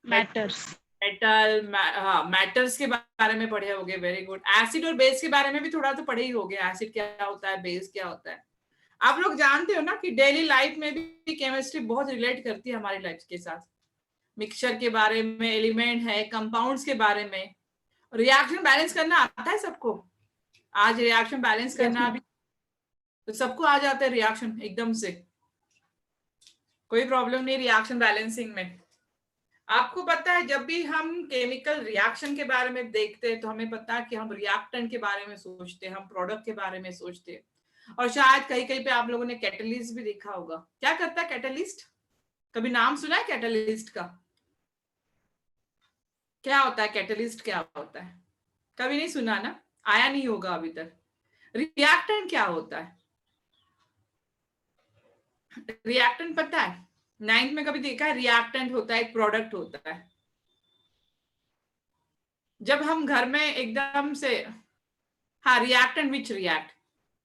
Matters. हाँ, matters के बारे में पढ़े होगे, वेरी गुड। एसिड और बेस के बारे में भी थोड़ा तो पढ़े ही होगे, एसिड क्या होता है, बेस क्या होता है। आप लोग जानते हो ना कि डेली लाइफ में भी केमिस्ट्री बहुत रिलेट करती है हमारी लाइफ के साथ। मिक्सचर के बारे में, एलिमेंट है, कंपाउंड्स के बारे में, रिएक्शन बैलेंस करना आता है सबको। आज रिएक्शन बैलेंस करना भी तो सबको आ जाता है, रिएक्शन एकदम से, कोई प्रॉब्लम नहीं रिएक्शन बैलेंसिंग में। आपको पता है जब भी हम केमिकल रिएक्शन के बारे में देखते हैं तो हमें पता है कि हम रिएक्टेंट के बारे में सोचते हैं, हम प्रोडक्ट के बारे में सोचते हैं। और शायद कहीं कहीं पे आप लोगों ने कैटलिस्ट भी देखा होगा। क्या करता है कैटलिस्ट? कभी नाम सुना है कैटलिस्ट का? क्या होता है कैटलिस्ट, क्या होता है? कभी नहीं सुना ना, आया नहीं होगा अभी तक। रिएक्टेंट क्या होता है? रिएक्टेंट पता है? 9th में कभी देखा है? रिएक्टेंट होता है एक प्रोडक्ट होता है। जब हम घर में एकदम से, हाँ, रिएक्टेंट विच रिएक्ट,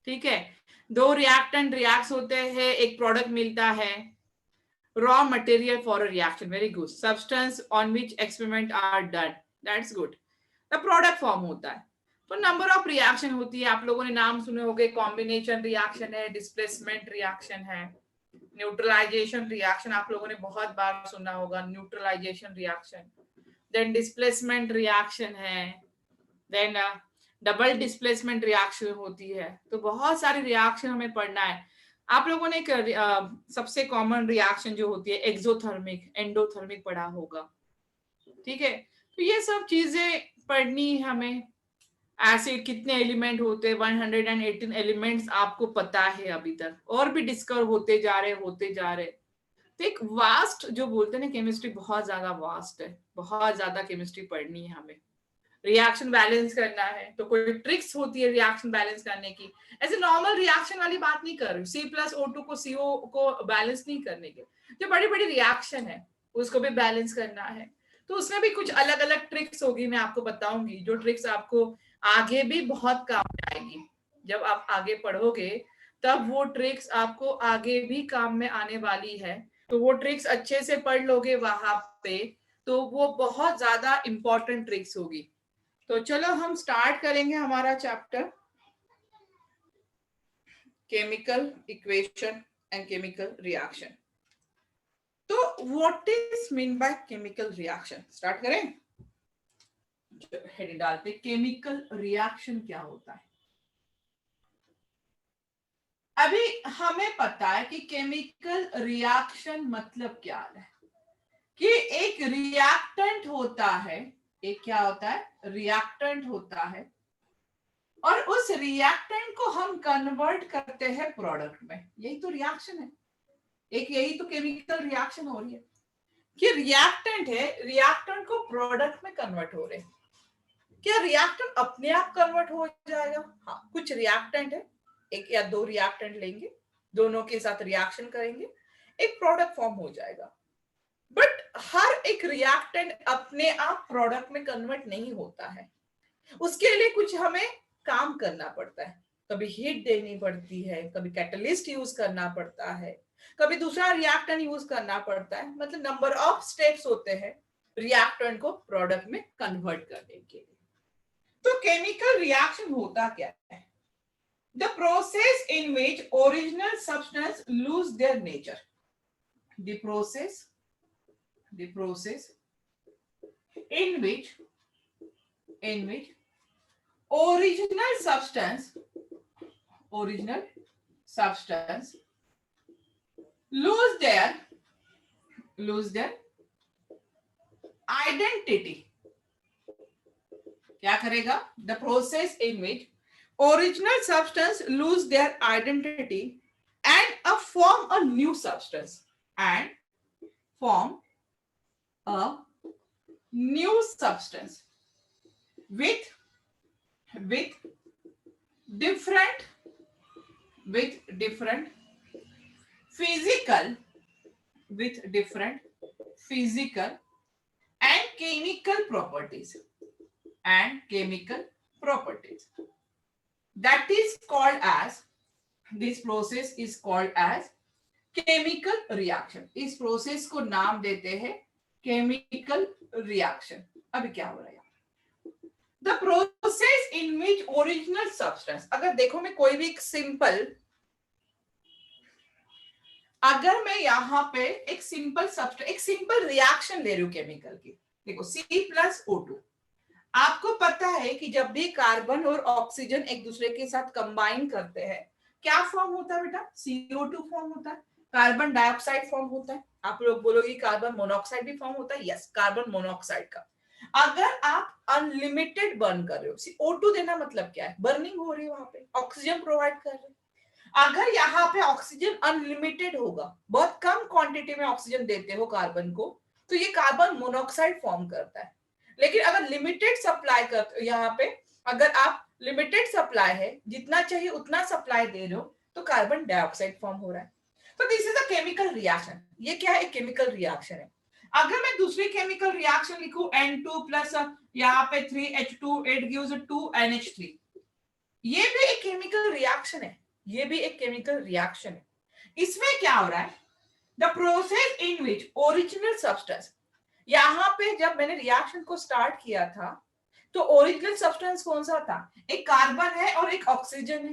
ठीक है, दो रिएक्टेंट रिएक्ट होते हैं, एक प्रोडक्ट मिलता है। Raw material for a reaction, very good. Substance on which experiment are done, that's good. The product form होता है। तो नंबर ऑफ रिएक्शन होती है, आप लोगों ने नाम सुने होंगे। कॉम्बिनेशन रिएक्शन है, डिस्प्लेसमेंट रिएक्शन है, न्यूट्रलाइजेशन रिएक्शन आप लोगों ने बहुत बार सुना होगा, neutralisation reaction. Then displacement reaction है, देन डबल डिस्प्लेसमेंट रिएक्शन होती है। तो बहुत सारे रिएक्शन हमें पढ़ना है। आप लोगों ने सबसे कॉमन रिएक्शन जो होती है एक्सोथर्मिक, एंडोथर्मिक पढ़ा होगा, ठीक है। तो ये सब चीजें पढ़नी है हमें। एसिड कितने एलिमेंट होते हैं, 118 एलिमेंट्स आपको पता है अभी तक, और भी डिस्कवर होते जा रहे। तो एक वास्ट जो बोलते हैं ना केमिस्ट्री, बहुत ज्यादा वास्ट है, बहुत ज्यादा केमिस्ट्री पढ़नी है हमें। रिएक्शन बैलेंस करना है तो कोई ट्रिक्स होती है रिएक्शन बैलेंस करने की। ऐसे नॉर्मल रिएक्शन वाली बात नहीं कर रही, C+O2 को CO को बैलेंस नहीं करने के। जो बड़ी बड़ी रिएक्शन है उसको भी बैलेंस करना है, तो उसमें भी कुछ अलग अलग ट्रिक्स होगी, मैं आपको बताऊंगी। जो ट्रिक्स आपको आगे भी बहुत काम में आएगी, जब आप आगे पढ़ोगे तब वो ट्रिक्स आपको आगे भी काम में आने वाली है। तो वो ट्रिक्स अच्छे से पढ़ लोगे वहां पे, तो वो बहुत ज्यादा इंपॉर्टेंट ट्रिक्स होगी। तो चलो हम स्टार्ट करेंगे हमारा chapter chemical equation and chemical reaction. तो what is mean by chemical reaction, start करें। हेडिंग डालते, केमिकल रिएक्शन क्या होता है। अभी हमें पता है कि केमिकल रिएक्शन मतलब क्या है, कि एक रिएक्टेंट होता है, एक क्या होता है, रिएक्टेंट होता है, और उस रिएक्टेंट को हम कन्वर्ट करते हैं प्रोडक्ट में। यही तो रिएक्शन है, एक यही तो केमिकल रिएक्शन हो रही है कि रिएक्टेंट है, रिएक्टेंट को प्रोडक्ट में कन्वर्ट हो रहे हैं। क्या रिएक्टेंट अपने आप कन्वर्ट हो जाएगा? हाँ, कुछ रिएक्टेंट है, एक या दो रिएक्टेंट लेंगे, दोनों के साथ रिएक्शन करेंगे, एक प्रोडक्ट फॉर्म हो जाएगा। बट हर एक रिएक्टेंट अपने आप प्रोडक्ट में कन्वर्ट नहीं होता है, उसके लिए कुछ हमें काम करना पड़ता है। कभी हीट देनी पड़ती है, कभी कैटलिस्ट यूज करना पड़ता है, कभी दूसरा रिएक्टेंट यूज करना पड़ता है। मतलब नंबर ऑफ स्टेप्स होते हैं रिएक्टेंट को प्रोडक्ट में कन्वर्ट करने के लिए। तो केमिकल रिएक्शन होता क्या है? The process in which original substance lose their nature. The process in which original substance lose their identity. क्या करेगा? The process in which original substance lose their identity and form a new substance with different physical and chemical properties. That is called as, this process is called as chemical reaction. इस process को नाम देते हैं chemical reaction. अभी क्या हो रहा है? The process in which original substance, अगर देखो मैं कोई भी सिंपल, अगर मैं यहाँ पे एक सिंपल सब्सटेंस, एक सिंपल रिएक्शन ले रही हूँ केमिकल की, देखो C+O2, आपको पता है कि जब भी कार्बन और ऑक्सीजन एक दूसरे के साथ कंबाइन करते हैं क्या फॉर्म होता है बेटा? CO2 फॉर्म होता है, कार्बन डाइऑक्साइड फॉर्म होता है। आप लोग बोलोगे कार्बन मोनोऑक्साइड भी फॉर्म होता है, यस, कार्बन मोनोऑक्साइड का। अगर आप अनलिमिटेड बर्न कर रहे हो, O2 देना मतलब क्या है? बर्निंग हो रही है, वहां पे ऑक्सीजन प्रोवाइड कर रहे हो। अगर यहाँ पे ऑक्सीजन अनलिमिटेड होगा, बहुत कम क्वांटिटी में ऑक्सीजन देते हो कार्बन को, तो ये कार्बन मोनोऑक्साइड फॉर्म करता है। लेकिन अगर लिमिटेड सप्लाई करते हो, यहाँ पे अगर आप लिमिटेड सप्लाई है, जितना चाहिए उतना सप्लाई दे रहे हो, तो कार्बन डाइऑक्साइड फॉर्म हो रहा है। तो this is a chemical reaction. ये क्या है? केमिकल रिएक्शन है। अगर मैं दूसरी केमिकल रिएक्शन लिखूं N2 प्लस यहाँ पे 3H2, इट गिव्स 2NH3, ये भी एक केमिकल रिएक्शन है। ये भी एक केमिकल रिएक्शन है। इसमें क्या हो रहा है? The process in which original substance, यहाँ पे जब मैंने रिएक्शन को स्टार्ट किया था तो ओरिजिनल सब्सटेंस कौन सा था? एक कार्बन है और एक ऑक्सीजन है।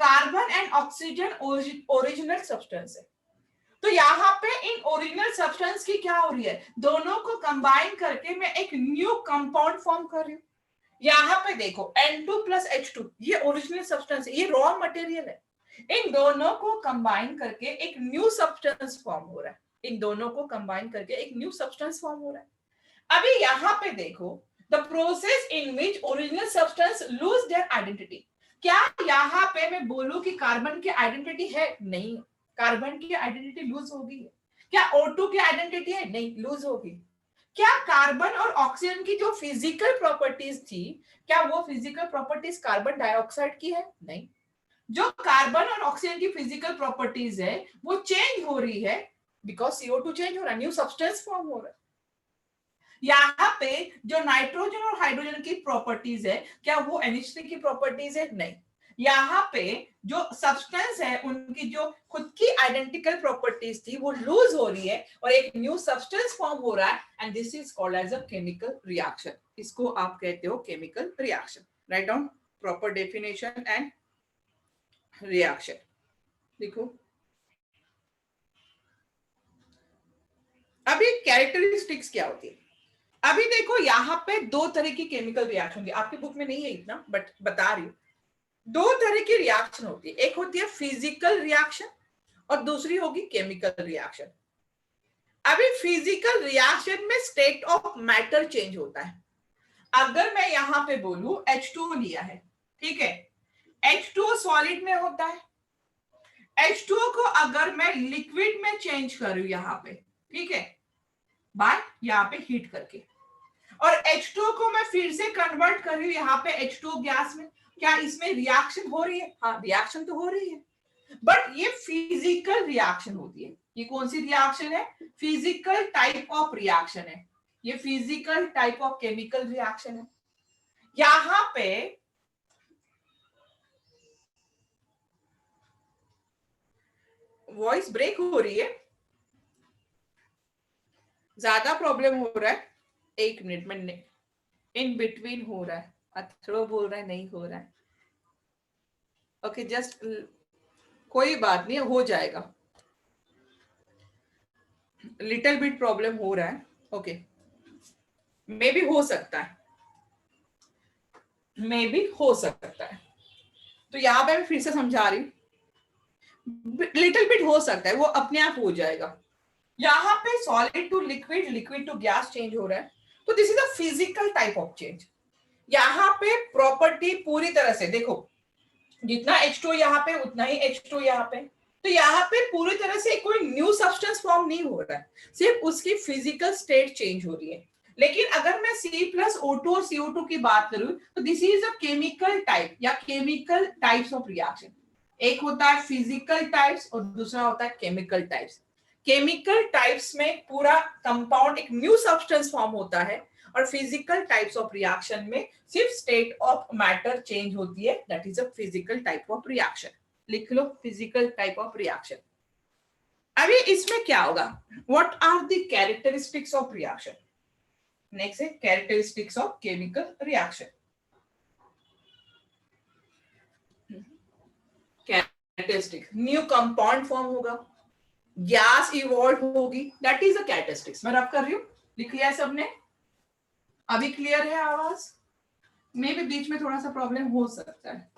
Carbon and oxygen original substance है। तो यहाँ पे इन ओरिजिनल सब्सटेंस की क्या हो रही है? दोनों को कंबाइन करके मैं एक न्यू कंपाउंड फॉर्म कर रही हूँ। यहाँ पे देखो N2 प्लस H2, ये ओरिजिनल सब्सटेंस है, ये रॉ मटेरियल है। इन दोनों को कंबाइन करके एक न्यू सब्सटेंस फॉर्म हो रहा है। इन दोनों को कंबाइन करके एक न्यू सब्सटेंस फॉर्म हो रहा है। अभी यहाँ पे देखो, the process in which original substance lose their identity. क्या यहाँ पे मैं बोलूं कि कार्बन की आइडेंटिटी है? नहीं, कार्बन की आइडेंटिटी लूज होगी। क्या O2 की आइडेंटिटी है? नहीं, लूज होगी। क्या कार्बन और ऑक्सीजन की जो फिजिकल प्रॉपर्टीज थी, क्या वो फिजिकल प्रॉपर्टीज कार्बन डाइऑक्साइड की है? नहीं। जो कार्बन और ऑक्सीजन की फिजिकल प्रॉपर्टीज है वो चेंज हो रही है, बिकॉज CO2 चेंज हो रहा है, न्यू सब्सटेंस फॉर्म हो रहा है। यहाँ पे जो नाइट्रोजन और हाइड्रोजन की प्रॉपर्टीज है, क्या वो NH3 की प्रॉपर्टीज है? नहीं। यहाँ पे जो सब्सटेंस है उनकी जो खुद की आइडेंटिकल प्रॉपर्टीज थी वो लूज हो रही है और एक न्यू सब्सटेंस फॉर्म हो रहा है, and this is called as a chemical reaction. इसको आप कहते हो chemical reaction. Write down proper definition and reaction. देखो अभी कैरेक्टरिस्टिक्स क्या होती है। अभी देखो यहाँ पे दो तरह की केमिकल रिएक्शन होती है, आपकी बुक में नहीं है इतना बट बता रही हूँ। दो तरह की रिएक्शन होती है, एक होती है फिजिकल रिएक्शन और दूसरी होगी केमिकल रिएक्शन। अभी फिजिकल रिएक्शन में स्टेट ऑफ मैटर चेंज होता है। अगर मैं यहाँ पे बोलूं H2O लिया है, ठीक है, H2O सॉलिड में होता है। H2O को अगर मैं लिक्विड में चेंज करूं यहाँ पे, ठीक है, बाय यहाँ पे हीट करके, और H2O को मैं फिर से कन्वर्ट कर रही हूँ यहाँ पे H2O गैस में, क्या इसमें रिएक्शन हो रही है? हाँ, रिएक्शन तो हो रही है, बट ये फिजिकल रिएक्शन होती है। ये कौन सी रिएक्शन है? फिजिकल टाइप ऑफ रिएक्शन है। ये physical type of chemical reaction है। यहां पे वॉइस ब्रेक हो रही है, ज्यादा प्रॉब्लम हो रहा है। एक मिनट में, इन बिटवीन हो रहा है, अथड़ो बोल रहा है नहीं हो रहा है। ओके जस्ट कोई बात नहीं, हो जाएगा। लिटिल बिट प्रॉब्लम हो रहा है, ओके, मे भी हो सकता है, मे भी हो सकता है। तो यहाँ पे मैं फिर से समझा रही हूँ, लिटिल बिट हो सकता है, वो अपने आप हो जाएगा। यहाँ पे solid to liquid, liquid to gas change हो रहा है, तो this is a physical type of change. यहाँ पे प्रॉपर्टी पूरी तरह से देखो, जितना H2 यहाँ पे उतना ही H2 यहाँ पे, तो यहाँ पे पूरी तरह से कोई न्यू सब्सटेंस फॉर्म नहीं हो रहा है, सिर्फ उसकी फिजिकल स्टेट चेंज हो रही है। लेकिन अगर मैं C+O2 और CO2 की बात करूं तो this is a chemical type या केमिकल टाइप्स ऑफ रिएक्शन। एक होता है फिजिकल टाइप्स और दूसरा होता है केमिकल टाइप्स। केमिकल टाइप्स में पूरा कंपाउंड एक न्यू सब्सटेंस फॉर्म होता है, और फिजिकल टाइप्स ऑफ रिएक्शन में सिर्फ स्टेट ऑफ मैटर चेंज होती है, that is a physical type of reaction. लिख लो फिजिकल टाइप ऑफ रिएक्शन। अभी इसमें क्या होगा, what are the characteristics of reaction. Next है characteristics of chemical reaction. Characteristic, new compound form होगा, गैस इवॉल्व होगी, दैट इज अ कैरेक्टरिस्टिक्स। मैं रब कर रही हूँ, लिख लिया है सबने? अभी क्लियर है आवाज? मे भी बीच में थोड़ा सा प्रॉब्लम हो सकता है।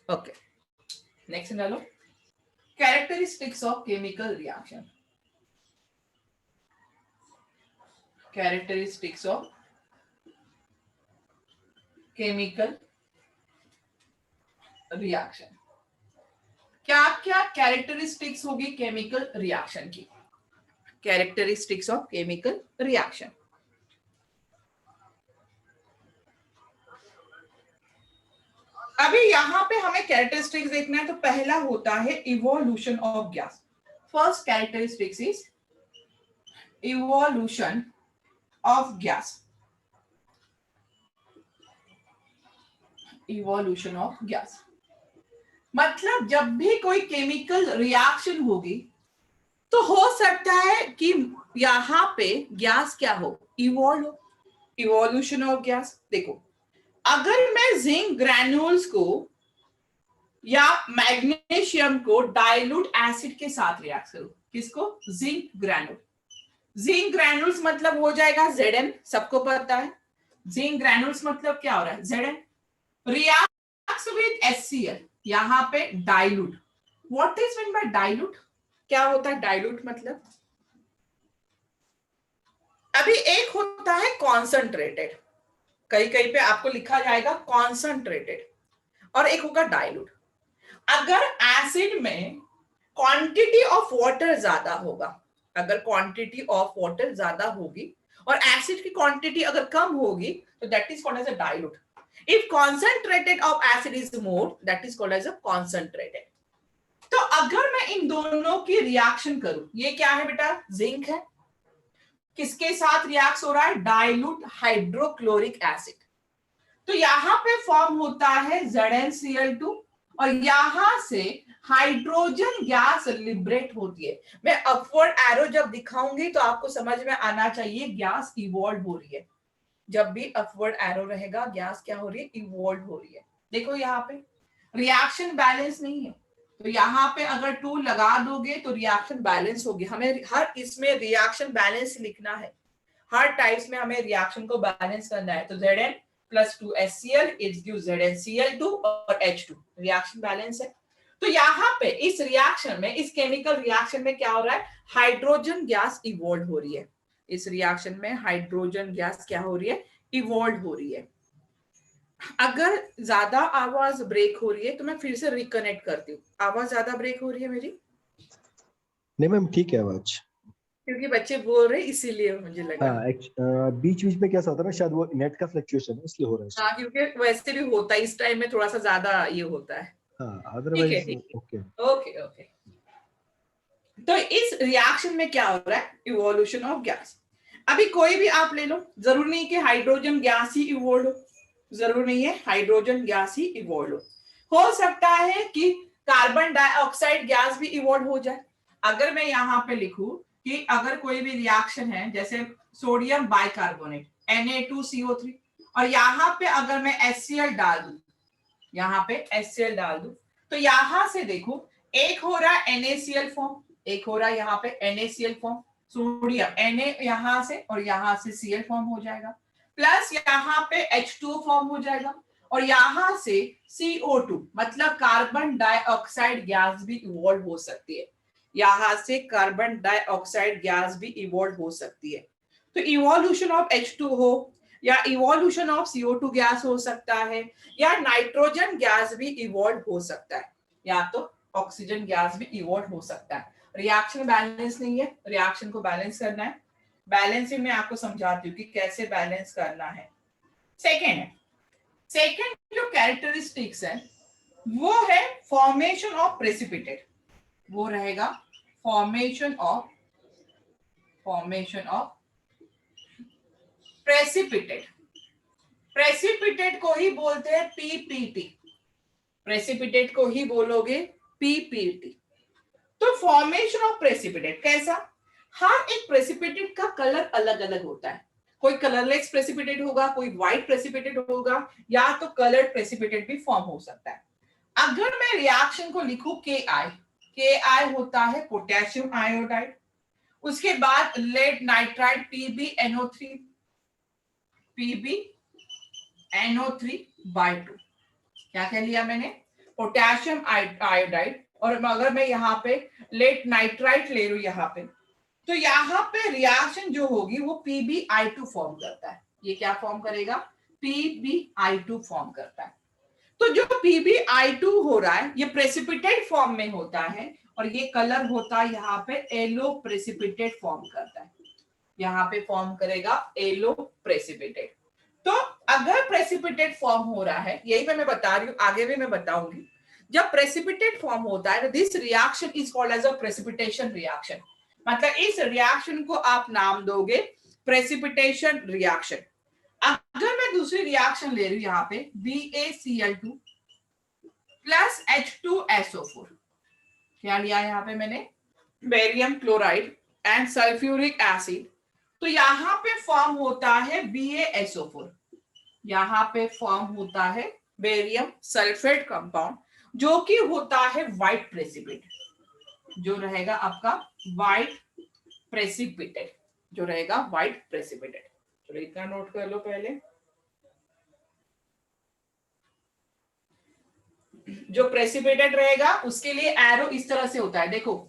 ओके, नेक्स्ट डालो, characteristics of chemical reaction. Characteristics of chemical reaction. क्या क्या कैरेक्टरिस्टिक्स होगी केमिकल रिएक्शन की? Characteristics of chemical reaction. अभी यहां पे हमें कैरेक्टरिस्टिक्स देखना है, तो पहला होता है evolution of gas. First characteristics is evolution of gas. Evolution of gas मतलब जब भी कोई केमिकल रिएक्शन होगी तो हो सकता है कि यहां पे गैस क्या हो, इवॉल्व हो। इवोल्यूशन ऑफ गैस, देखो अगर मैं जिंक ग्रैन्यूल्स को या मैग्नीशियम को डाइल्यूट एसिड के साथ रिएक्ट करूं, किसको, जिंक ग्रैन्यूल। जिंक ग्रैन्यूल्स मतलब हो जाएगा Zn, सबको पता है जिंक ग्रैन्यूल्स मतलब क्या हो रहा है, Zn। रिएक्ट्स विद HCl, यहां पे dilute. What is mean bye dilute, क्या होता है डाइल्यूट मतलब? अभी एक होता है कॉन्संट्रेटेड, कहीं कहीं पे आपको लिखा जाएगा कॉन्संट्रेटेड, और एक होगा डाइल्यूट। अगर एसिड में क्वांटिटी ऑफ वाटर ज्यादा होगा, अगर क्वांटिटी ऑफ वाटर ज्यादा होगी और एसिड की क्वांटिटी अगर कम होगी तो that is called as a dilute. If concentrated of acid is more, that is called as a concentrated. तो अगर मैं इन दोनों की रिएक्शन करूं, ये क्या है बेटा, जिंक है, किसके साथ रिएक्ट हो रहा है, डाइल्यूट हाइड्रोक्लोरिक एसिड। तो यहां पे फॉर्म होता है ZnCl2 और यहां से हाइड्रोजन गैस लिबरेट होती है। मैं अपवर्ड एरो जब दिखाऊंगी तो आपको समझ में आना चाहिए गैस इवॉल्व हो रही है। जब भी अपवर्ड एरो रहेगा गैस क्या हो रही है, इवॉल्व हो रही है। देखो यहाँ पे रिएक्शन बैलेंस नहीं है, तो यहाँ पे अगर 2 लगा दोगे तो रिएक्शन बैलेंस होगी। हमें हर इसमें रिएक्शन बैलेंस लिखना है, हर टाइप्स में हमें रिएक्शन को बैलेंस करना है। तो Zn plus 2HCl is give ZnCl2 और H2, रिएक्शन बैलेंस है। तो यहाँ पे इस रिएक्शन में, इस केमिकल रिएक्शन में क्या हो रहा है, हाइड्रोजन गैस इवॉल्व हो रही है। इस रिएक्शन में हाइड्रोजन गैस क्या हो रही है, इवॉल्व हो रही है। अगर ज्यादा आवाज ब्रेक हो रही है तो मैं फिर से रिकनेक्ट करती हूँ। आवाज ज्यादा ब्रेक हो रही है मेरी? नहीं मैम ठीक है आवाज, क्योंकि बच्चे बोल रहे इसीलिए मुझे लगा। हाँ बीच बीच में कैसा होता है ना, शायद वो नेट का फ्लक्चुएशन है इसलिए हो रहा है। हाँ क्योंकि वैसे भी होता है, इस टाइम में थोड़ा सा ज्यादा ये होता है। हाँ ठीक है अदरवाइज ठीक ओके। है, ओके ओके। तो इस रिएक्शन में क्या हो रहा है, इवोल्यूशन ऑफ गैस। अभी कोई भी आप ले लो, जरूर नहीं कि हाइड्रोजन गैस ही इवोल्व हो, जरूर नहीं है हाइड्रोजन गैस ही इवोल्व हो सकता है कि कार्बन डाइऑक्साइड गैस भी इवोल्व हो जाए। अगर मैं यहाँ पे लिखूं कि अगर कोई भी रिएक्शन है जैसे सोडियम बाइकार्बोनेट Na2CO3 और यहाँ पे अगर मैं HCl डाल दूं, यहाँ पे HCl डाल दूं, तो यहां से देखो एक हो रहा है NaCl फॉर्म, एक हो रहा है यहाँ पे NaCl फॉर्म, सोडियम Na यहां से और यहां से Cl फॉर्म हो जाएगा, प्लस यहाँ पे H2 फॉर्म हो जाएगा और यहां से CO2 मतलब कार्बन डाइऑक्साइड गैस भी इवॉल्व हो सकती है। यहां से कार्बन डाइऑक्साइड गैस भी इवॉल्व हो सकती है। तो इवोल्यूशन ऑफ H2 हो या इवोल्यूशन ऑफ CO2 गैस हो सकता है, या नाइट्रोजन गैस भी इवॉल्व हो सकता है, या तो ऑक्सीजन गैस भी इवॉल्व हो सकता है। रिएक्शन बैलेंस नहीं है, रिएक्शन को बैलेंस करना है। बैलेंसिंग में आपको समझाती हूँ कि कैसे बैलेंस करना है। सेकेंड जो कैरेक्टरिस्टिक्स है वो है फॉर्मेशन ऑफ प्रेसिपिटेट, वो रहेगा फॉर्मेशन ऑफ प्रेसिपिटेट। प्रेसिपिटेट को ही बोलते हैं पीपीटी, प्रेसिपिटेट को ही बोलोगे पीपीटी। तो फॉर्मेशन ऑफ प्रेसिपिटेट कैसा, हर एक प्रेसिपिटेट का कलर अलग अलग होता है, कोई कलरलेस प्रेसिपिटेट होगा, कोई व्हाइट प्रेसिपिटेट होगा, या तो कलर्ड प्रेसिपिटेट भी फॉर्म हो सकता है। अगर मैं रिएक्शन को लिखूं के आई होता है पोटेशियम आयोडाइड, उसके बाद लेड नाइट्राइड PbNO3 PbNO3/2, क्या कह लिया मैंने, पोटेशियम आयोडाइड। और अगर मैं यहाँ पे लेड नाइट्राइड ले लूं यहाँ पे, तो यहाँ पे रिएक्शन जो होगी वो PbI2 फॉर्म करता है। ये क्या फॉर्म करेगा, PbI2 फॉर्म करता है। तो जो PbI2 हो रहा है ये प्रेसिपिटेट फॉर्म में होता है, और ये कलर होता है यहाँ पे येलो प्रेसिपिटेट फॉर्म करता है, यहाँ पे फॉर्म करेगा येलो प्रेसिपिटेट। तो अगर प्रेसिपिटेट फॉर्म हो रहा है, यही मैं बता रही हूँ, आगे भी मैं बताऊंगी, जब प्रेसिपिटेट फॉर्म होता है this reaction is called as a precipitation reaction. मतलब इस रिएक्शन को आप नाम दोगे प्रेसिपिटेशन रिएक्शन। अगर मैं दूसरी रिएक्शन ले रही हूं यहाँ पे BaCl2 प्लस H2SO4, क्या लिया यहाँ पे मैंने, barium chloride and sulphuric acid, तो यहाँ पे फॉर्म होता है BaSO4, यहाँ पे फॉर्म होता है बेरियम सल्फेट कंपाउंड, जो कि होता है व्हाइट प्रेसिपिटेट, जो रहेगा आपका व्हाइट प्रेसिपिटेट, जो रहेगा व्हाइट प्रेसिपिटेट। चलो इतना नोट कर लो पहले। जो प्रेसिपिटेट रहेगा उसके लिए एरो इस तरह से होता है, देखो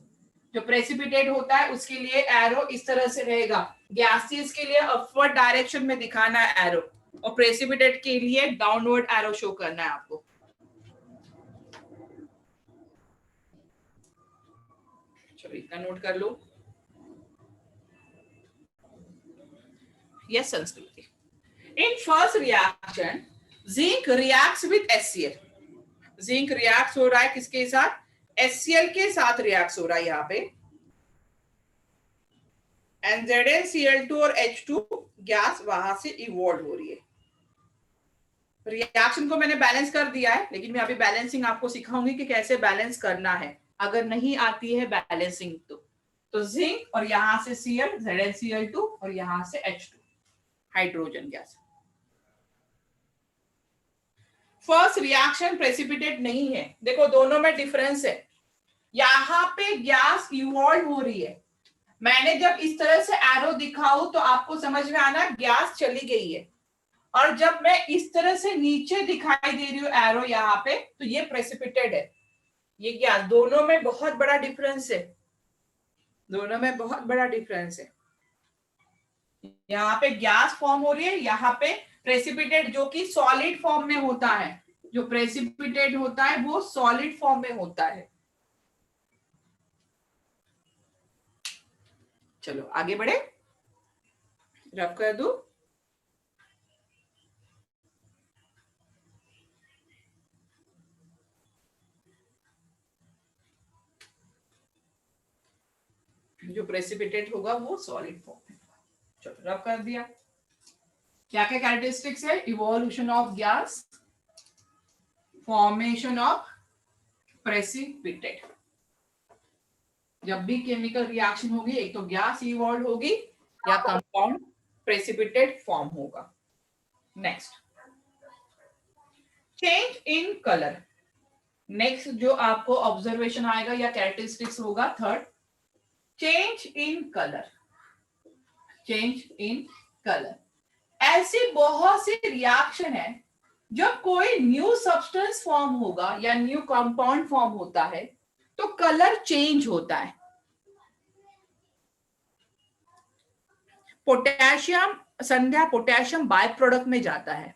जो प्रेसिपिटेट होता है उसके लिए एरो इस तरह से रहेगा, गैसेस के लिए अपवर्ड डायरेक्शन में दिखाना है एरो, और प्रेसिपिटेट के लिए डाउनवर्ड एरो शो करना है आपको। चलो इतना नोट कर लो। Yes, Sanskriti. In first reaction, zinc reacts with HCl. Zinc reacts हो रहा है किसके साथ, HCl के साथ reacts हो रहा है यहाँ पे, and ZnCl2 और H2 गैस वहां से इवॉल्व हो रही है। रिएक्शन को मैंने बैलेंस कर दिया है, लेकिन मैं अभी बैलेंसिंग आपको सिखाऊंगी कि कैसे बैलेंस करना है, अगर नहीं आती है बैलेंसिंग तो जिंक और यहाँ से Cl, ZnCl2 और यहाँ से H2 hydrogen gas. First reaction precipitate नहीं है, देखो दोनों में डिफरेंस है, यहाँ पे गैस इवॉल्व हो रही है, मैंने जब इस तरह से एरो दिखाऊं तो आपको समझ में आना गैस चली गई है, और जब मैं इस तरह से नीचे दिखाई दे रही हूँ एरो यहाँ पे, तो ये प्रेसिपिटेट है, ये गैस, दोनों में बहुत बड़ा डिफरेंस है, दोनों में बहुत बड़ा डिफरेंस है। यहाँ पे गैस फॉर्म हो रही है, यहाँ पे प्रेसिपिटेट जो कि सॉलिड फॉर्म में होता है, जो प्रेसिपिटेट होता है वो सॉलिड फॉर्म में होता है। चलो आगे बढ़े, रफ कर दूं। जो प्रेसिपिटेट होगा वो सॉलिड फॉर्म में, चलो रफ कर दिया। क्या क्या कैरेक्टरिस्टिक्स है, evolution of gas, formation of precipitate. जब भी केमिकल रिएक्शन होगी, एक तो गैस इवॉल्व होगी या कंपाउंड प्रेसिपिटेट फॉर्म होगा। Next, change in colour. Next जो आपको ऑब्जर्वेशन आएगा या कैरेक्टरिस्टिक्स होगा, third, change in colour. Change in colour, ऐसी बहुत सी रिएक्शन है जब कोई न्यू सब्सटेंस फॉर्म होगा या न्यू कंपाउंड फॉर्म होता है तो कलर चेंज होता है। Potassium, Sandhya potassium by product में जाता है,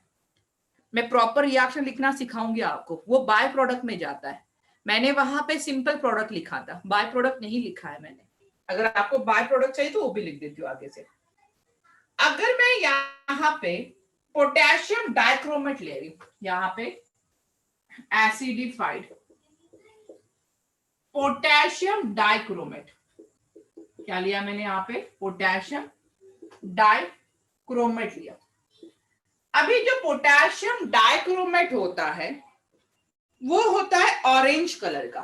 मैं प्रॉपर रिएक्शन लिखना सिखाऊंगी आपको, वो बाय प्रोडक्ट में जाता है। मैंने वहां पे सिंपल प्रोडक्ट लिखा था, बाय प्रोडक्ट नहीं लिखा है मैंने, अगर आपको बाय प्रोडक्ट चाहिए तो वो भी लिख देती हूँ आगे से। अगर मैं यहाँ पे पोटेशियम डाइक्रोमेट ले रही हूं, यहाँ पे एसिडिफाइड पोटेशियम डाइक्रोमेट, क्या लिया मैंने यहाँ पे, पोटेशियम डाइक्रोमेट लिया। अभी जो पोटेशियम डाइक्रोमेट होता है वो होता है ऑरेंज कलर का।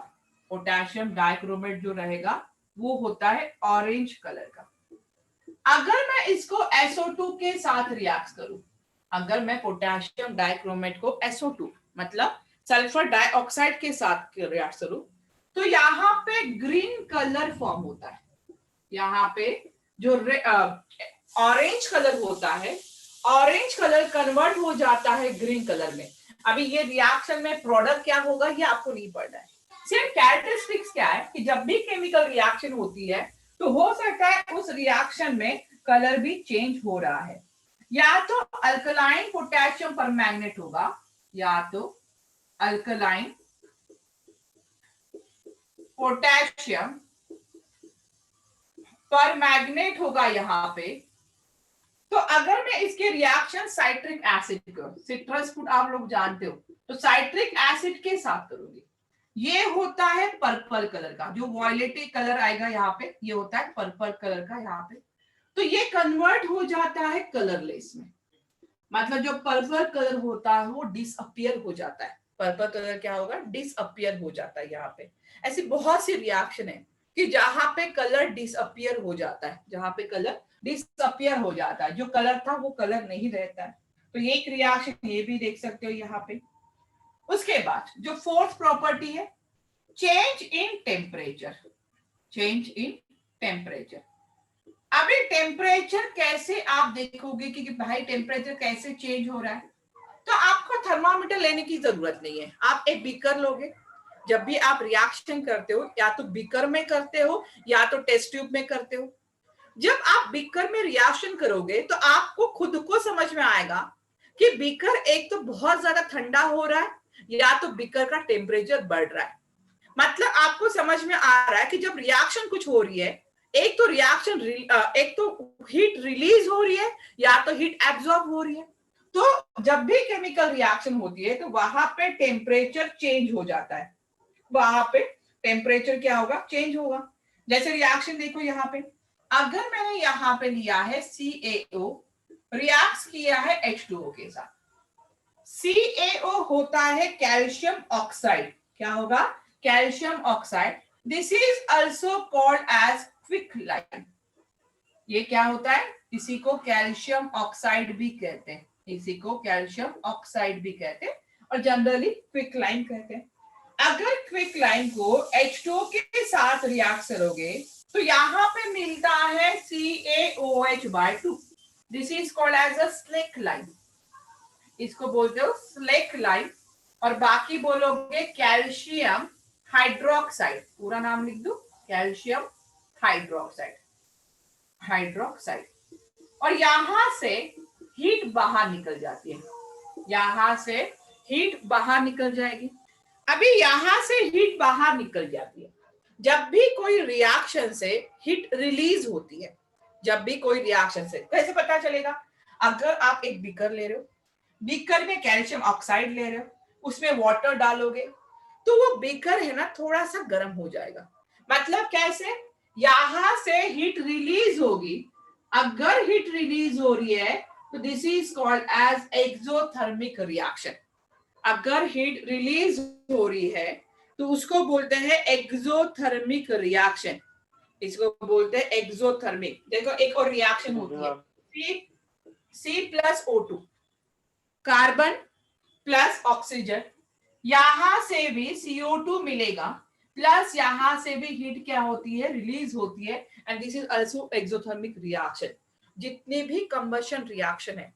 पोटेशियम डाइक्रोमेट जो रहेगा वो होता है ऑरेंज कलर का। अगर मैं इसको SO2 के साथ रिएक्ट करूं, अगर मैं पोटेशियम डाइक्रोमेट को SO2 मतलब सल्फर डाइऑक्साइड के साथ रिएक्ट करूं, तो यहाँ पे ग्रीन कलर फॉर्म होता है। यहाँ पे जो ऑरेंज कलर होता है, ऑरेंज कलर कन्वर्ट हो जाता है ग्रीन कलर में। अभी ये रिएक्शन में प्रोडक्ट क्या होगा ये आपको नहीं पढ़ना है। सिर्फ कैरेक्टरिस्टिक्स क्या है कि जब भी केमिकल रिएक्शन होती है तो हो सकता है उस रिएक्शन में कलर भी चेंज हो रहा है। या तो अल्कलाइन पोटेशियम परमैंगनेट होगा, या तो अल्कलाइन पोटेशियम परमैंगनेट होगा यहाँ पे। तो अगर मैं इसके रिएक्शन साइट्रिक एसिड को, सिट्रस फूड आप लोग जानते हो, तो साइट्रिक एसिड के साथ करूंगी, ये होता है पर्पल कलर का, जो वॉयलेटी कलर आएगा यहाँ पे, ये होता है पर्पल कलर का यहाँ पे। तो ये कन्वर्ट हो जाता है कलरलेस में, मतलब जो पर्पल कलर होता है वो डिसअपियर हो जाता है। पर्पल कलर क्या होगा, डिसअपियर हो जाता है यहाँ पे। ऐसी बहुत सी रिएक्शन है कि जहां पे कलर डिसअपियर हो जाता है, जहां पे कलर डिसअपियर हो जाता है, जो कलर था वो कलर नहीं रहता है। तो ये एक रिएक्शन ये भी देख सकते हो यहाँ पे। उसके बाद जो फोर्थ प्रॉपर्टी है, change in temperature. Change in temperature. अभी टेम्परेचर कैसे आप देखोगे कि भाई टेम्परेचर कैसे चेंज हो रहा है, तो आपको थर्मामीटर लेने की जरूरत नहीं है। आप एक बीकर लोगे, जब भी आप रिएक्शन करते हो या तो बीकर में करते हो या तो टेस्ट ट्यूब में करते हो। जब आप बीकर में रिएक्शन करोगे तो आपको खुद को समझ में आएगा कि बीकर एक तो बहुत ज्यादा ठंडा हो रहा है या तो बीकर का टेम्परेचर बढ़ रहा है। मतलब आपको समझ में आ रहा है कि जब रिएक्शन कुछ हो रही है, एक तो रिएक्शन एक तो हीट रिलीज हो रही है या तो हीट एब्जॉर्ब हो रही है। तो जब भी केमिकल रिएक्शन होती है तो वहां पे टेम्परेचर चेंज हो जाता है, वहां पे टेम्परेचर क्या होगा, चेंज होगा। जैसे रिएक्शन देखो यहाँ पे, अगर मैंने यहाँ पे लिया है CaO, रिएक्ट किया है H2O के साथ। CaO होता है कैल्शियम ऑक्साइड, क्या होगा, calcium oxide. This is also called as quicklime. ये क्या होता है, इसी को कैल्शियम ऑक्साइड भी कहते हैं, इसी को कैल्शियम ऑक्साइड भी कहते हैं और जनरली क्विकलाइन कहते हैं। अगर क्विकलाइन को H2O के साथ रिएक्ट करोगे तो यहाँ पे मिलता है CaOH/2। This is called as a slake lime, इसको बोलते हो स्लेक लाइन। और बाकी बोलोगे कैल्शियम हाइड्रोक्साइड, पूरा नाम लिख दो, कैल्शियम हाइड्रोक्साइड, हाइड्रोक्साइड। और यहां से हीट बाहर निकल जाती है, यहां से हीट बाहर निकल जाएगी। अभी यहां से हीट बाहर निकल जाती है, जब भी कोई रिएक्शन से हीट रिलीज होती है, जब भी कोई रिएक्शन से, कैसे पता चलेगा, अगर आप एक बीकर ले रहे हो, बीकर में कैल्शियम ऑक्साइड ले रहे हो, उसमें वाटर डालोगे तो वो बीकर है ना थोड़ा सा गर्म हो जाएगा। मतलब कैसे, यहां से हीट रिलीज होगी, अगर हीट रिलीज हो रही है तो this is called as exothermic reaction. अगर हीट रिलीज हो रही है तो उसको बोलते हैं एक्सोथर्मिक रिएक्शन, इसको बोलते हैं एक्सोथर्मिक। देखो एक और रिएक्शन होती है, C+O2, कार्बन प्लस ऑक्सीजन, यहां से भी CO2 मिलेगा, प्लस यहां से भी हीट क्या होती है, रिलीज होती है, and this is also exothermic reaction. जितने भी कंबशन रिएक्शन है,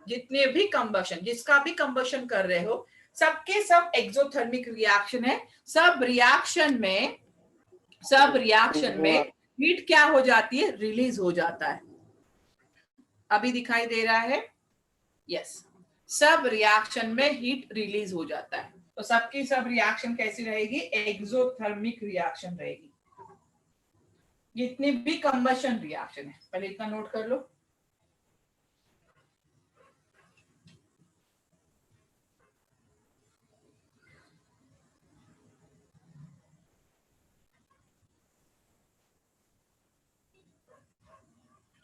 जितने भी कंबशन, जिसका भी कंबशन कर रहे हो, सबके सब एक्सोथर्मिक रिएक्शन है। सब रिएक्शन में हीट क्या हो जाती है, रिलीज हो जाता है। अभी दिखाई दे रहा है, यस, सब रिएक्शन में हीट रिलीज हो जाता है। तो सबकी सब रिएक्शन कैसी रहेगी, एक्सोथर्मिक रिएक्शन रहेगी, जितनी भी कंबशन रिएक्शन है। पहले इतना नोट कर लो।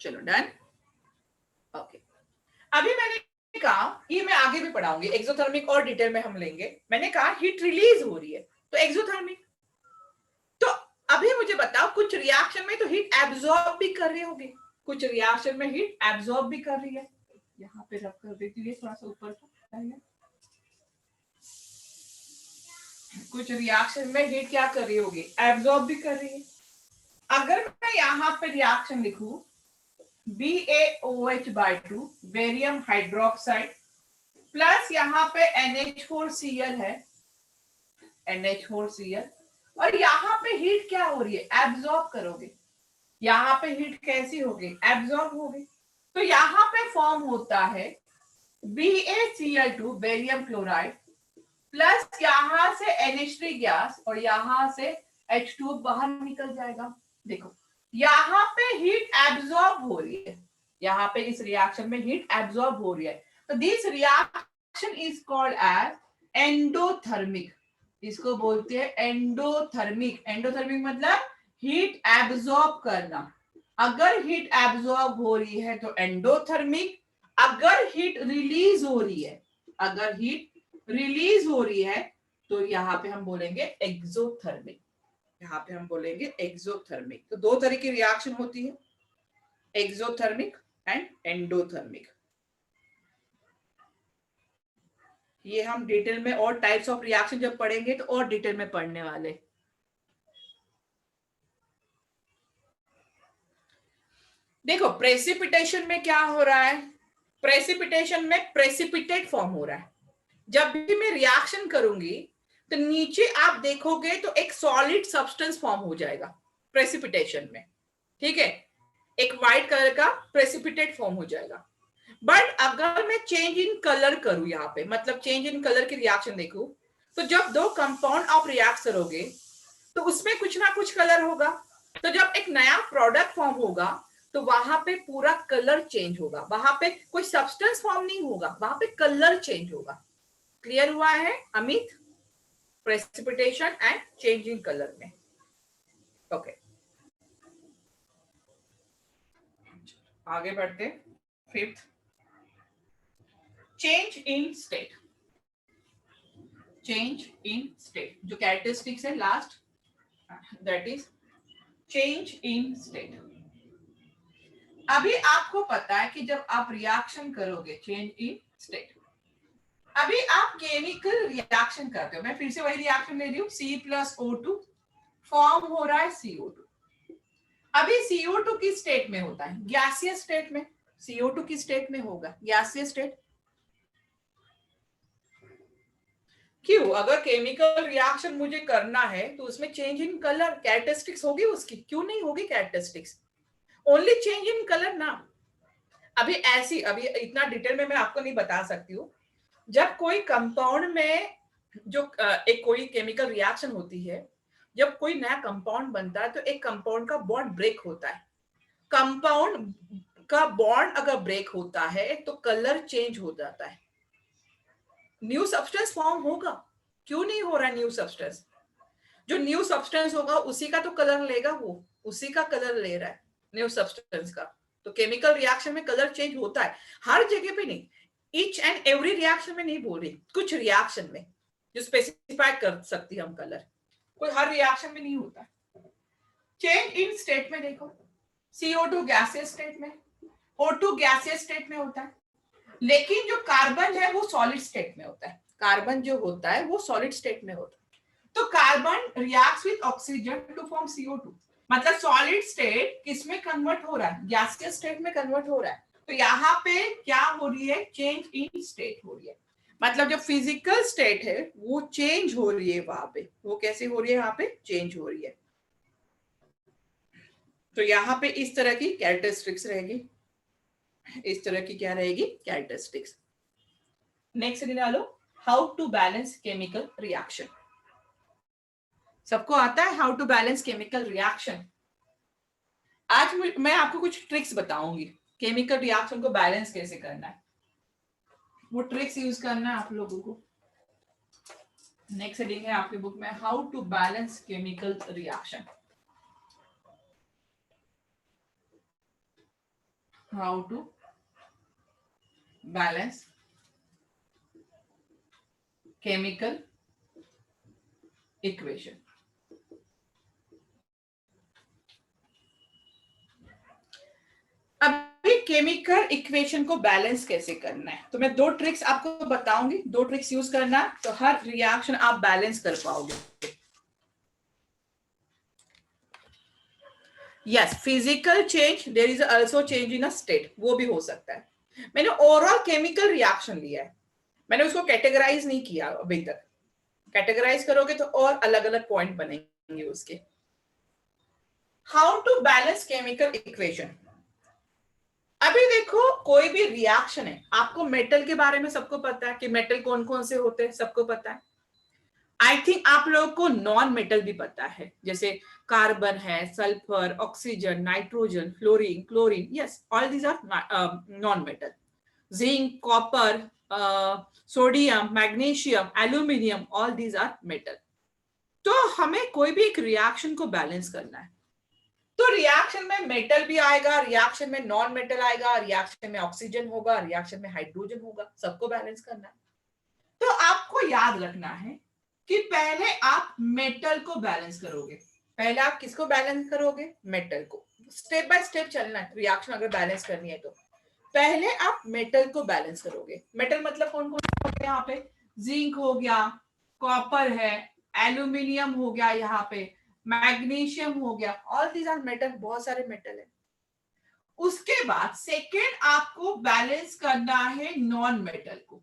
चलो डन, ओके। अभी मैंने कहा ये मैं आगे भी पढ़ाऊंगी, एक्सोथर्मिक और डिटेल में हम लेंगे। मैंने कहा हीट रिलीज हो रही है तो एक्सोथर्मिक। तो अभी मुझे बताओ, कुछ रिएक्शन में तो हीट एब्जॉर्ब भी कर रहे होंगे, कुछ रिएक्शन में हीट एब्जॉर्ब भी कर रही है। यहाँ पे रख कर देती हूँ थोड़ा सा ऊपर, कुछ रिएक्शन में हीट क्या कर रही होगी, एब्जॉर्ब भी कर रही है। अगर मैं यहाँ पे रिएक्शन लिखूं BaOH/2 बेरियम हाइड्रोक्साइड प्लस यहाँ पे NH4Cl है, NH4Cl, और यहाँ पे हीट क्या हो रही है, एब्जॉर्ब करोगे। यहाँ पे हीट कैसी होगी, एब्जॉर्ब होगी। तो यहाँ पे फॉर्म होता है BaCl2 बेरियम क्लोराइड प्लस यहाँ से NH3 गैस और यहाँ से H2 बाहर निकल जाएगा। देखो यहाँ पे हीट एब्जॉर्ब हो रही है, यहाँ पे इस रिएक्शन में हीट एब्जॉर्ब हो रही है। तो this reaction is called as endothermic. इसको बोलते हैं एंडोथर्मिक। एंडोथर्मिक मतलब हीट एब्जॉर्ब करना। अगर हीट एब्जॉर्ब हो रही है तो एंडोथर्मिक, अगर हीट रिलीज हो रही है, अगर हीट रिलीज हो रही है तो यहाँ पे हम बोलेंगे एक्सोथर्मिक। यहाँ पे हम बोलेंगे एक्सोथर्मिक। तो दो तरह की रिएक्शन होती है, एक्सोथर्मिक एंड एंडोथर्मिक। ये हम डिटेल में और टाइप्स ऑफ रिएक्शन जब पढ़ेंगे तो और डिटेल में पढ़ने वाले। देखो प्रेसिपिटेशन में क्या हो रहा है, प्रेसिपिटेशन में प्रेसिपिटेट फॉर्म हो रहा है। जब भी मैं रिएक्शन करूंगी तो नीचे आप देखोगे तो एक सॉलिड सब्सटेंस फॉर्म हो जाएगा प्रेसिपिटेशन में, ठीक है, एक व्हाइट कलर का प्रेसिपिटेट फॉर्म हो जाएगा। बट अगर मैं चेंज इन कलर करूं, यहाँ पे मतलब चेंज इन कलर की रिएक्शन देखूं, तो जब दो कंपाउंड आप रिएक्ट करोगे तो उसमें कुछ ना कुछ कलर होगा। तो जब एक नया प्रोडक्ट फॉर्म होगा तो वहां पे पूरा कलर चेंज होगा, वहां पे कोई सब्सटेंस फॉर्म नहीं होगा, वहां पे कलर चेंज होगा। क्लियर हुआ है Amit? Precipitation and change in colour में। ओके आगे बढ़ते। Fifth, change in state. Change in state जो कैरेक्टरिस्टिक्स है last, that is change in state. अभी आपको पता है कि जब आप रिएक्शन करोगे, चेंज इन स्टेट, अभी आप केमिकल रिएक्शन करते हो, मैं फिर से वही रिएक्शन ले रही हूँ, C+O2 फॉर्म हो रहा है CO2। अभी CO2 की स्टेट में होता है, गैसियस स्टेट में। CO2 की स्टेट में होगा गैसियस स्टेट। क्यों? अगर केमिकल रिएक्शन मुझे करना है तो उसमें चेंज इन कलर कैरेक्टरिस्टिक्स होगी उसकी, क्यों नहीं होगी characteristics? Only change in colour ना। अभी ऐसी, अभी इतना डिटेल में मैं आपको नहीं बता सकती हूँ। जब कोई कंपाउंड में जो एक कोई केमिकल रिएक्शन होती है, जब कोई नया कंपाउंड बनता है तो एक कंपाउंड का बॉन्ड ब्रेक होता है। कंपाउंड का बॉन्ड अगर ब्रेक होता है तो कलर चेंज हो जाता है, न्यू सब्सटेंस फॉर्म होगा। क्यों नहीं हो रहा न्यू सब्सटेंस? जो न्यू सब्सटेंस होगा उसी का तो कलर लेगा, वो उसी का कलर ले रहा है न्यू सब्सटेंस का। तो केमिकल रिएक्शन में कलर चेंज होता है, हर जगह पे नहीं, ईच एंड एवरी रिएक्शन में नहीं बोल रही, कुछ रिएक्शन में जो स्पेसिफाई कर सकती है हम कलर, कोई हर रिएक्शन में नहीं होता। चेंज इन स्टेट में देखो, CO2 गैसियस स्टेट में, O2 गैसियस स्टेट में होता है, लेकिन जो कार्बन है वो सॉलिड स्टेट में होता है। कार्बन जो होता है वो सॉलिड स्टेट में होता है। तो carbon reacts with oxygen to form CO2, मतलब सॉलिड स्टेट किसमें कन्वर्ट हो रहा है, गैसियस स्टेट में कन्वर्ट हो रहा है। तो यहाँ पे क्या हो रही है, चेंज इन स्टेट हो रही है, मतलब जो फिजिकल स्टेट है वो चेंज हो रही है वहां पे। वो कैसे हो रही है, वहां पे चेंज हो रही है। तो यहाँ पे इस तरह की कैरेक्टरिस्टिक्स रहेगी, इस तरह की क्या रहेगी कैरेक्टरिस्टिक्स। नेक्स्ट निकालो, how to balance chemical reaction. सबको आता है how to balance chemical reaction? आज मैं आपको कुछ ट्रिक्स बताऊंगी केमिकल रिएक्शन को बैलेंस कैसे करना है, वो ट्रिक्स यूज करना है आप लोगों को। नेक्स्ट हेडिंग है आपकी बुक में, how to balance chemical reaction. How to balance chemical equation. अभी केमिकल इक्वेशन को बैलेंस कैसे करना है, तो मैं 2 ट्रिक्स आपको बताऊंगी, 2 ट्रिक्स यूज करना, तो हर रिएक्शन आप बैलेंस कर पाओगे। Yes, physical change, there is also change in a state, वो भी हो सकता है। मैंने ओवरऑल केमिकल रिएक्शन लिया है, मैंने उसको कैटेगराइज नहीं किया अभी तक। कैटेगराइज करोगे तो और अलग अलग पॉइंट बनेंगे उसके। How to balance chemical equation. अभी देखो, कोई भी रिएक्शन है, आपको मेटल के बारे में सबको पता है कि मेटल कौन कौन से होते हैं, सबको पता है। आई थिंक आप लोगों को नॉन मेटल भी पता है, जैसे कार्बन है, sulphur, oxygen, nitrogen, fluorine, chlorine, yes, all these are non metal. Zinc, copper, sodium, magnesium, aluminium, all these are metal. तो हमें कोई भी एक रिएक्शन को बैलेंस करना है, तो रिएक्शन में मेटल भी आएगा, रिएक्शन में नॉन मेटल आएगा, रिएक्शन में ऑक्सीजन होगा, रिएक्शन में हाइड्रोजन होगा, सबको बैलेंस करना है। तो आपको याद रखना है कि पहले आप मेटल को बैलेंस करोगे। पहले आप किसको बैलेंस करोगे? मेटल को। स्टेप बाय स्टेप चलना है, रिएक्शन अगर बैलेंस करनी है तो पहले आप मेटल को बैलेंस करोगे। मेटल मतलब कौन कौन हो गया यहाँ पे? जिंक हो गया, कॉपर है, एल्यूमिनियम हो गया, यहाँ पे मैग्नीशियम हो गया, ऑल दीज आर मेटल, बहुत सारे मेटल है। उसके बाद सेकेंड आपको बैलेंस करना है नॉन मेटल को।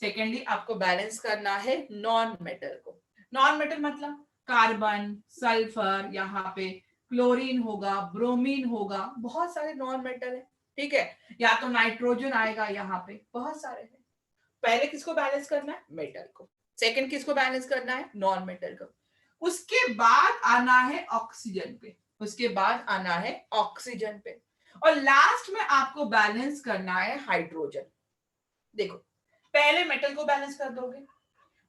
सेकेंडली आपको बैलेंस करना है नॉन मेटल को। नॉन मेटल मतलब कार्बन, सल्फर, यहाँ पे क्लोरीन होगा, ब्रोमीन होगा, बहुत सारे नॉन मेटल है, ठीक है। या तो नाइट्रोजन आएगा, यहाँ पे बहुत सारे हैं। पहले किसको बैलेंस करना है? मेटल को। सेकंड किसको बैलेंस करना है? नॉन मेटल को। उसके बाद आना है ऑक्सीजन पे, उसके बाद आना है ऑक्सीजन पे, और लास्ट में आपको बैलेंस करना है हाइड्रोजन। देखो, पहले मेटल को बैलेंस कर दोगे,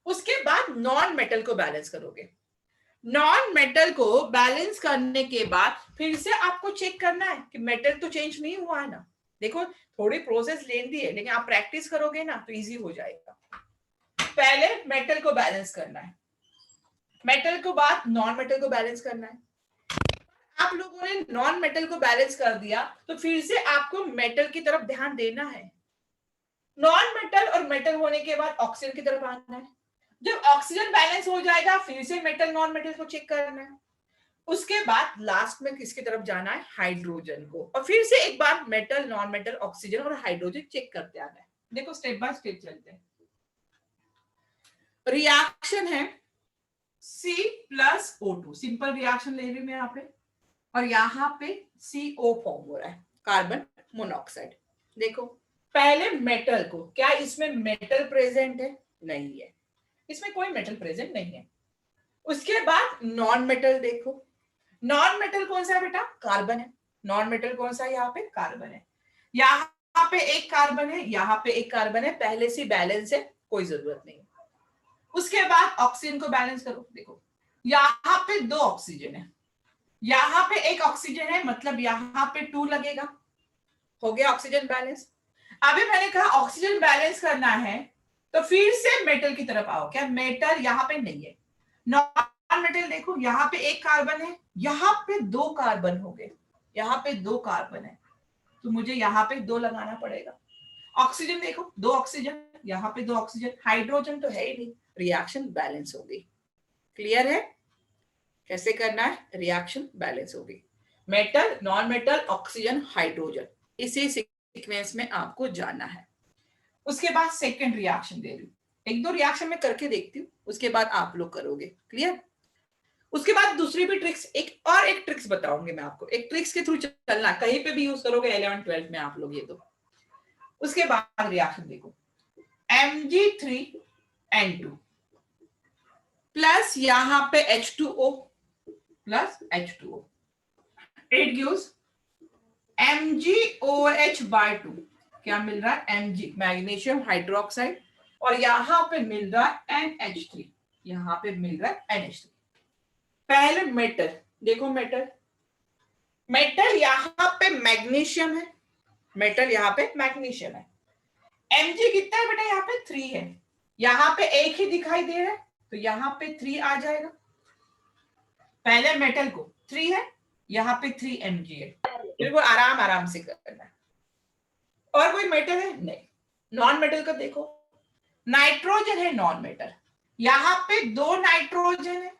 उसके बाद नॉन मेटल को बैलेंस करोगे। नॉन मेटल को बैलेंस करने के बाद फिर से आपको चेक करना है कि मेटल तो चेंज नहीं हुआ है ना। देखो, थोड़ी प्रोसेस लेंदी है, लेकिन आप प्रैक्टिस करोगे ना तो इजी हो जाएगा। पहले मेटल को बैलेंस करना है, मेटल को बाद नॉन मेटल को बैलेंस करना है। आप लोगों ने नॉन मेटल को बैलेंस कर दिया, तो फिर से आपको मेटल की तरफ ध्यान देना है। नॉन मेटल और मेटल होने के बाद ऑक्सीजन की तरफ आना है। जब ऑक्सीजन बैलेंस हो जाएगा, फिर से मेटल नॉन मेटल को चेक करना है। उसके बाद लास्ट में किसकी तरफ जाना है? हाइड्रोजन को। और फिर से एक बार मेटल, नॉन मेटल, ऑक्सीजन और हाइड्रोजन चेक करते आना है। देखो, स्टेप बाय स्टेप चलते हैं। रिएक्शन है C+O2, सिंपल रिएक्शन ले रही हूं मैं यहाँ पे, और यहाँ पे CO फॉर्म हो रहा है, कार्बन मोनोऑक्साइड। देखो, पहले मेटल को, क्या इसमें मेटल प्रेजेंट है? नहीं है, इसमें कोई मेटल प्रेजेंट नहीं है। उसके बाद नॉन मेटल देखो, नॉन मेटल कौन सा है बेटा? कार्बन है। नॉन मेटल कौन सा है? यहाँ पे कार्बन है। यहाँ पे एक कार्बन है, यहाँ पे एक कार्बन है, पहले से बैलेंस है, कोई जरूरत नहीं। उसके बाद ऑक्सीजन को बैलेंस करो। देखो, यहाँ पे 2 ऑक्सीजन है, यहाँ पे एक ऑक्सीजन है, मतलब यहाँ पे 2 लगेगा। हो गया ऑक्सीजन बैलेंस। अभी मैंने कहा ऑक्सीजन बैलेंस करना है, तो फिर से मेटल की तरफ आओ। क्या मेटल यहाँ पे नहीं है? नॉन मेटल देखो, यहाँ पे एक कार्बन है, यहाँ पे 2 कार्बन हो गए, यहाँ पे 2 कार्बन है, तो मुझे यहाँ पे 2 लगाना पड़ेगा। ऑक्सीजन देखो, 2 ऑक्सीजन, यहाँ पे 2 ऑक्सीजन, हाइड्रोजन तो है ही नहीं, रिएक्शन बैलेंस होगी। क्लियर है कैसे करना है? रिएक्शन बैलेंस होगी। Metal, non metal, oxygen, hydrogen, इसी सीक्वेंस में आपको जाना है। उसके बाद सेकंड रिएक्शन दे रही हूँ, 1-2 रिएक्शन में करके देखती हूँ, उसके बाद आप लोग करोगे। क्लियर? उसके बाद दूसरी भी ट्रिक्स, एक ट्रिक्स बताऊंगी मैं आपको, एक ट्रिक्स के थ्रू चलना, कहीं पे भी यूज करोगे 11-12 में आप लोग ये तो। उसके बाद रिएक्शन देखो, Mg3N2 प्लस यहाँ पे H2O plus H2O, it gives MgOH/2। क्या मिल रहा है? Mg, मैग्नीशियम हाइड्रोक्साइड, और यहाँ पे मिल रहा है NH3, यहाँ पे मिल रहा है NH3। पहले मेटल देखो, मेटल यहाँ पे मैग्नीशियम है, मेटल यहाँ पे मैग्नीशियम है। Mg कितना है बेटा? यहाँ पे 3 है, यहाँ पे एक ही दिखाई दे रहा है तो यहाँ पे 3 आ जाएगा। पहले मेटल को 3 है, यहाँ पे 3 mg है। बिल्कुल आराम आराम से करना है। और कोई मेटल है? नहीं। नॉन मेटल का देखो, नाइट्रोजन है नॉन मेटल, यहाँ पे 2 नाइट्रोजन है,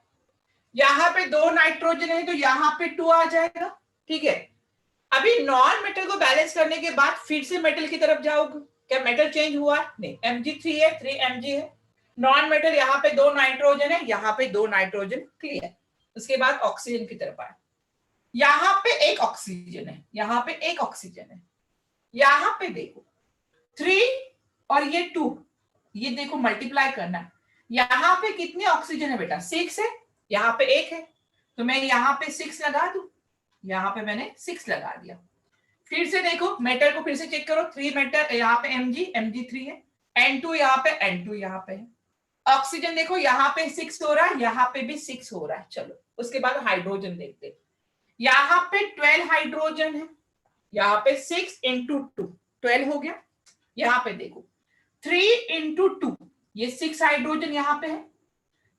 यहाँ पे 2 नाइट्रोजन है तो यहाँ पे 2 आ जाएगा। ठीक है, अभी नॉन मेटल को बैलेंस करने के बाद फिर से मेटल की तरफ जाओगे, क्या मेटल चेंज हुआ? नहीं, Mg3 है, 3 Mg है। नॉन मेटल यहाँ पे 2 नाइट्रोजन है, यहाँ पे 2 नाइट्रोजन, क्लियर। उसके बाद ऑक्सीजन की तरफ आए, यहाँ पे एक ऑक्सीजन है, यहाँ पे एक ऑक्सीजन है, यहाँ पे देखो 3 और ये 2, ये देखो मल्टीप्लाई करना है। यहाँ पे कितने ऑक्सीजन है बेटा? 6 है, यहाँ पे 1 है, तो मैं यहाँ पे 6 लगा दूं, यहाँ पे मैंने 6 लगा दिया। फिर से देखो मेटल को फिर से चेक करो, 3 मेटल, यहाँ पे Mg3 है, N2 यहाँ पे, N2 यहाँ पे है। ऑक्सीजन देखो यहाँ पे 6 हो रहा है, यहाँ पे भी 6 हो रहा है। चलो उसके बाद हाइड्रोजन देखते हैं। यहाँ पे 12 हाइड्रोजन है, यहाँ पे 6 इंटू 2 12 हो गया। यहाँ पे देखो 3 इंटू 2, ये 6 हाइड्रोजन यहाँ पे है,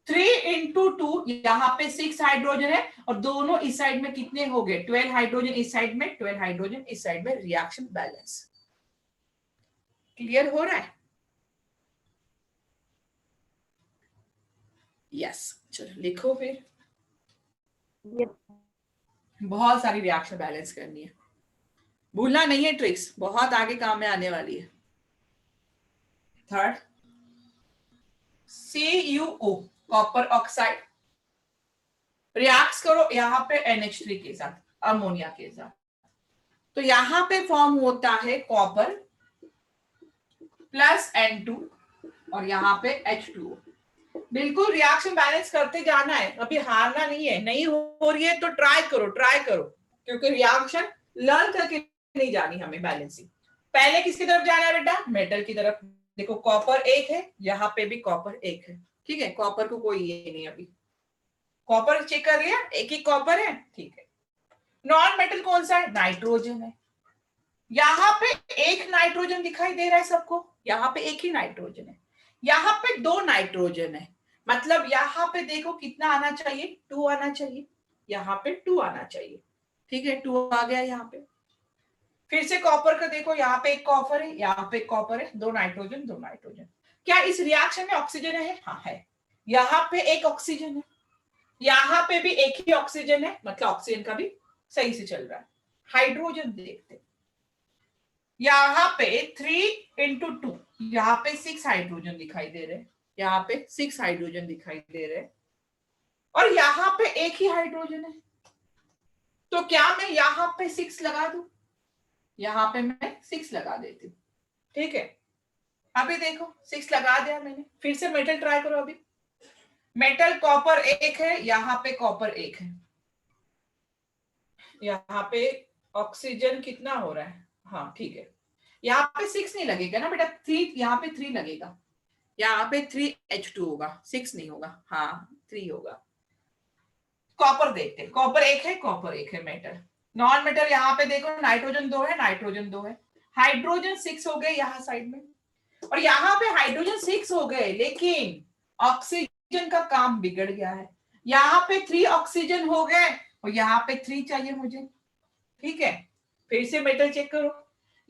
3 इंटू 2 यहाँ पे 6 हाइड्रोजन है, और दोनों इस साइड में कितने हो गए? 12 हाइड्रोजन इस साइड में, 12 हाइड्रोजन इस साइड में, रिएक्शन बैलेंस। क्लियर हो रहा है? यस, चलो लिखो फिर। बहुत सारी रिएक्शन बैलेंस करनी है, भूलना नहीं है, ट्रिक्स बहुत आगे काम में आने वाली है। Third, CuO copper oxide react करो यहाँ पे NH3 के साथ, अमोनिया के साथ, तो यहाँ पे फॉर्म होता है कॉपर प्लस N2 और यहाँ पे H2O। बिल्कुल रिएक्शन बैलेंस करते जाना है, अभी हारना नहीं है। नहीं हो रही है तो ट्राई करो क्योंकि रिएक्शन लर्न करके नहीं जानी हमें बैलेंसिंग। पहले किसकी तरफ जाना है बेटा? मेटल की तरफ। देखो कॉपर 1 है, यहाँ पे भी कॉपर 1 है, ठीक है, कॉपर को कोई ये नहीं, अभी कॉपर चेक कर लिया, एक ही कॉपर है, ठीक है। नॉन मेटल कौन सा है? नाइट्रोजन है। यहाँ पे एक नाइट्रोजन दिखाई दे रहा है सबको, यहाँ पे एक ही नाइट्रोजन है, यहाँ पे 2 नाइट्रोजन है, मतलब यहाँ पे देखो कितना आना चाहिए? 2 आना चाहिए, यहाँ पे 2 आना चाहिए, ठीक है, 2 आ गया यहाँ पे। फिर से कॉपर का देखो, यहाँ पे एक कॉपर है, यहाँ पे एक कॉपर है, 2 नाइट्रोजन 2 नाइट्रोजन। क्या इस रिएक्शन में ऑक्सीजन है? हाँ है। यहाँ पे एक ऑक्सीजन है, यहाँ पे भी एक ही ऑक्सीजन है, मतलब ऑक्सीजन का भी सही से चल रहा है। हाइड्रोजन देखते, यहाँ पे 3 इंटू 2, यहाँ पे 6 हाइड्रोजन दिखाई दे रहे हैं, यहाँ पे 6 हाइड्रोजन दिखाई दे रहे हैं, और यहाँ पे एक ही हाइड्रोजन है, तो क्या मैं यहाँ पे 6 लगा दूं? यहाँ पे मैं 6 लगा देती हूँ, ठीक है। अभी देखो 6 लगा दिया मैंने। फिर से मेटल ट्राई करो। अभी मेटल कॉपर 1 है, यहाँ पे कॉपर 1 है, यहाँ पे ऑक्सीजन कितना हो रहा है? हाँ ठीक है, यहाँ पे 6 नहीं लगेगा ना बेटा, 3, यहाँ पे 3 लगेगा, यहाँ पे 3H2 होगा, 6 नहीं होगा, हाँ 3 होगा। कॉपर देखते हैं, कॉपर 1 है, कॉपर 1 है मेटल। नॉन मेटल यहाँ पे देखो, नाइट्रोजन 2 है, नाइट्रोजन 2 है, हाइड्रोजन 6 हो गए यहाँ साइड में, और यहाँ पे हाइड्रोजन 6 हो गए, लेकिन ऑक्सीजन का काम बिगड़ गया है। यहाँ पे 3 ऑक्सीजन हो गए और यहाँ पे 3 चाहिए मुझे, ठीक है। फिर से मेटल चेक करो,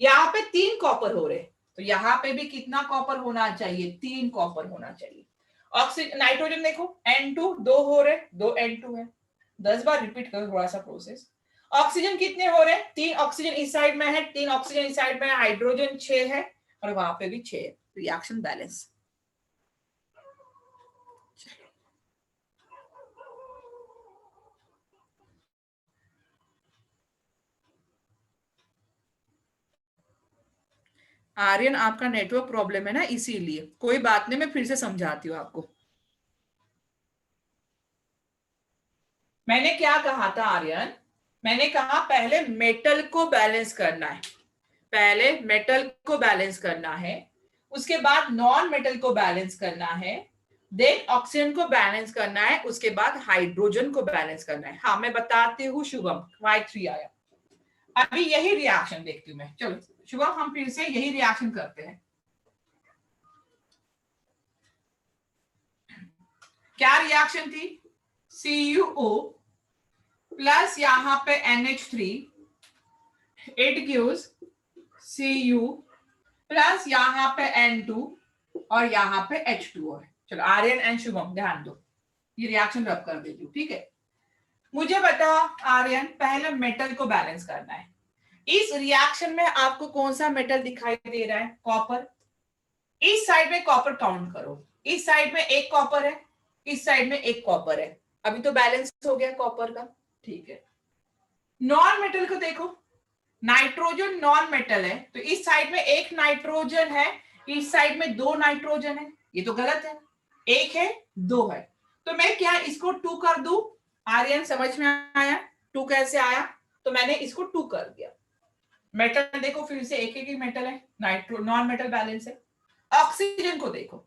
यहाँ पे 3 कॉपर हो रहे, तो यहाँ पे भी कितना कॉपर होना चाहिए? 3 कॉपर होना चाहिए। ऑक्सीजन नाइट्रोजन देखो, N2 2 हो रहे, 2 N2 है, 10 बार रिपीट करो थोड़ा सा प्रोसेस। ऑक्सीजन कितने हो रहे? 3 ऑक्सीजन इस साइड में है, 3 ऑक्सीजन इस साइड में है, हाइड्रोजन 6 है और वहां पे भी 6 है, रिएक्शन बैलेंस। आर्यन आपका नेटवर्क प्रॉब्लम है ना, इसीलिए। कोई बात नहीं, मैं फिर से समझाती हूँ आपको। मैंने क्या कहा था आर्यन? मैंने कहा पहले मेटल को बैलेंस करना है, पहले मेटल को बैलेंस करना है, उसके बाद नॉन मेटल को बैलेंस करना है, देन ऑक्सीजन को बैलेंस करना है, उसके बाद हाइड्रोजन को बैलेंस करना है। हाँ मैं बताती हूँ शुभम, Y3 आया। अभी यही रिएक्शन देखती हूँ मैं। चलो शुभम हम फिर से यही रिएक्शन करते हैं। क्या रिएक्शन थी? CuO प्लस यहां पे NH3, it gives Cu plus यहां पे N2 और यहां पे H2O है। चलो आर्यन एंड शुभम ध्यान दो, ये रिएक्शन रब कर देती हूँ, ठीक है। मुझे बताओ आर्यन, पहले मेटल को बैलेंस करना है। इस रिएक्शन में आपको कौन सा मेटल दिखाई दे रहा है? कॉपर। इस साइड में कॉपर काउंट करो, इस साइड में एक कॉपर है, इस साइड में एक कॉपर है। अभी तो बैलेंस हो गया कॉपर का, ठीक है। नॉन मेटल को देखो, नाइट्रोजन नॉन मेटल है, तो इस साइड में एक नाइट्रोजन है, इस साइड में दो नाइट्रोजन है। ये तो गलत है, एक है दो है, तो मैं क्या इसको 2 कर दूं? आर्यन समझ में आया 2 कैसे आया? तो मैंने इसको 2 कर दिया। मेटल देखो फिर से एक एक ही मेटल है, नाइट्रो नॉन मेटल बैलेंस है। ऑक्सीजन को देखो,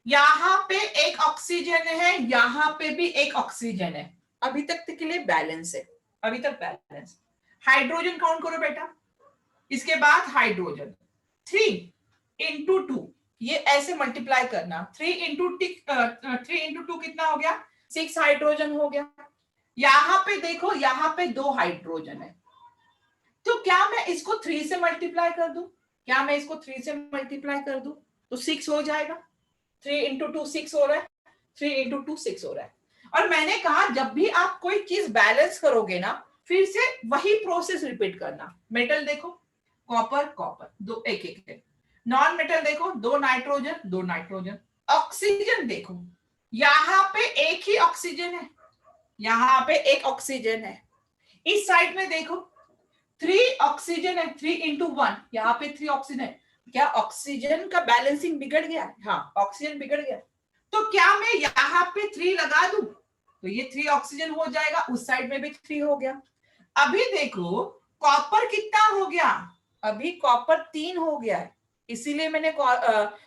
यहां पे एक ऑक्सीजन है, यहां पे भी एक ऑक्सीजन है, अभी तक के लिए बैलेंस है, अभी तक बैलेंस। हाइड्रोजन काउंट करो बेटा, इसके बाद हाइड्रोजन 3 इंटू 2, ये ऐसे मल्टीप्लाई करना, 3 इंटू 2 कितना हो गया? 6 हाइड्रोजन हो गया। यहां पे देखो, यहां पे 2 हाइड्रोजन है, तो क्या मैं इसको 3 से मल्टीप्लाई कर दूं? क्या मैं इसको 3 से मल्टीप्लाई कर दूं तो 6 हो जाएगा। 3 इंटू 2 6 हो रहा है, 3 इंटू 2 6 हो रहा है। और मैंने कहा जब भी आप कोई चीज बैलेंस करोगे ना, फिर से वही प्रोसेस रिपीट करना। मेटल देखो, कॉपर कॉपर दो एक एक है, नॉन मेटल देखो, दो नाइट्रोजन दो नाइट्रोजन। ऑक्सीजन देखो, यहां पे एक ही ऑक्सीजन है, यहां पे एक ऑक्सीजन है। इस साइड में देखो 3 ऑक्सीजन है, 3 इंटू 1, यहाँ पे 3 ऑक्सीजन है। क्या ऑक्सीजन का बैलेंसिंग बिगड़ गया? हाँ, ऑक्सीजन बिगड़ गया। तो क्या मैं यहाँ पे 3 लगा दूं तो ये 3 ऑक्सीजन हो जाएगा, उस साइड में भी 3 हो गया। अभी देखो कॉपर कितना हो गया? अभी कॉपर 3 हो गया है, इसीलिए मैंने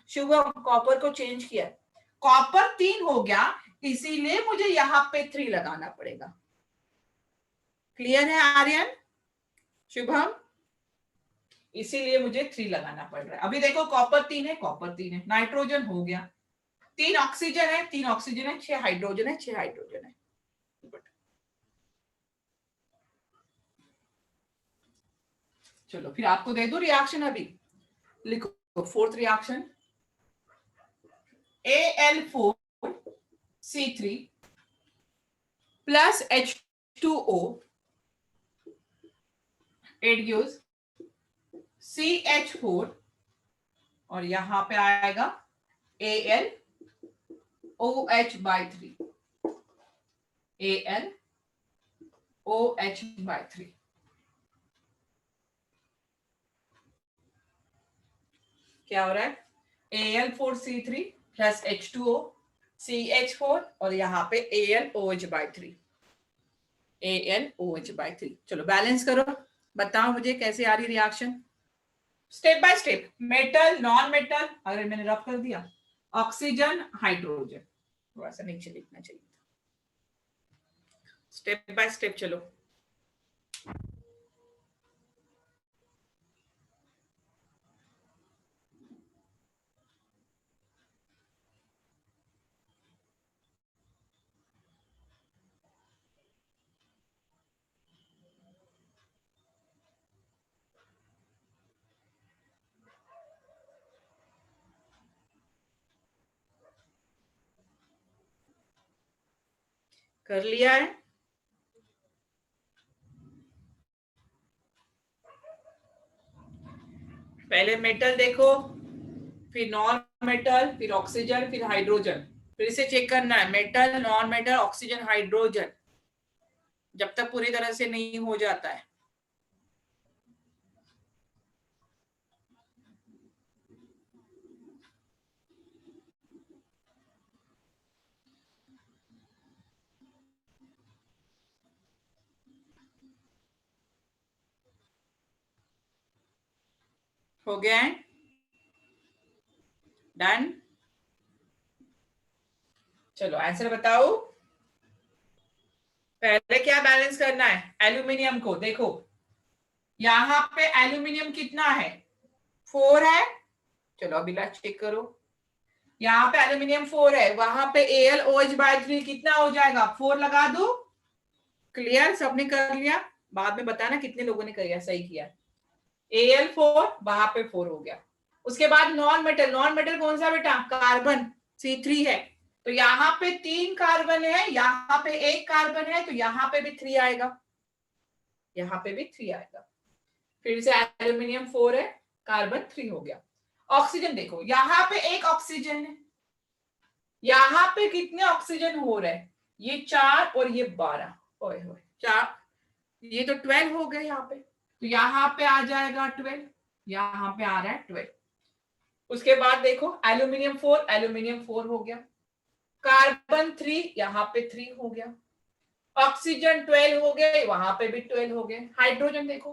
शुगर कॉपर को चेंज किया। कॉपर 3 हो गया, इसीलिए मुझे यहाँ पे 3 लगाना पड़ेगा। क्लियर है आर्यन, शुभम? इसीलिए मुझे 3 लगाना पड़ रहा है। अभी देखो कॉपर 3 है, कॉपर 3 है, नाइट्रोजन हो गया, 3 ऑक्सीजन है, 3 ऑक्सीजन है, 6 हाइड्रोजन है, 6 हाइड्रोजन है। चलो फिर आपको दे दो रिएक्शन, अभी लिखो fourth reaction, Al4C3 plus H2O, it gives CH4 और यहां पे आएगा AlOH/3, AlOH/3। क्या हो रहा है? Al4C3 प्लस H2O, CH4 और यहाँ पे AlOH/3, AlOH/3। चलो बैलेंस करो, बताओ मुझे कैसे आ रही reaction. Step by step, metal non metal, अगर मैंने रफ कर दिया, ऑक्सीजन हाइड्रोजन, थोड़ा सा नीचे लिखना चाहिए, स्टेप बाय स्टेप चलो। कर लिया है? पहले मेटल देखो, फिर नॉन मेटल, फिर ऑक्सीजन, फिर हाइड्रोजन, फिर से चेक करना है metal non metal oxygen hydrogen, जब तक पूरी तरह से नहीं हो जाता है। हो गया है? डन? चलो आंसर बताओ। पहले क्या बैलेंस करना है? एल्यूमिनियम को देखो, यहां पे एल्यूमिनियम कितना है? 4 है। चलो अभी चेक करो, यहाँ पे एल्यूमिनियम 4 है, वहां पे AlOH/3 कितना हो जाएगा, 4 लगा दो। क्लियर, सबने कर लिया? बाद में बताना कितने लोगों ने किया, सही किया। Al4 वहां पे 4 हो गया। उसके बाद नॉन मेटल, नॉन मेटल कौन सा बेटा, कार्बन C3 है, तो यहाँ पे 3 कार्बन है, यहाँ पे 1 कार्बन है, तो यहाँ पे भी 3 आएगा, यहाँ पे भी 3 आएगा। फिर से एल्यूमिनियम 4 है, कार्बन 3 हो गया। ऑक्सीजन देखो, यहाँ पे 1 ऑक्सीजन है, यहाँ पे कितने ऑक्सीजन हो रहे हैं, ये 4 और ये 12, ओए होए 4, ये तो 12 हो गए यहाँ पे, तो यहाँ पे आ जाएगा 12, यहाँ पे आ रहा है 12। उसके बाद देखो एल्यूमिनियम 4, एल्यूमिनियम 4 हो गया, कार्बन 3, यहाँ पे 3 हो गया, ऑक्सीजन 12 हो गए, वहां पे भी 12 हो गए। हाइड्रोजन देखो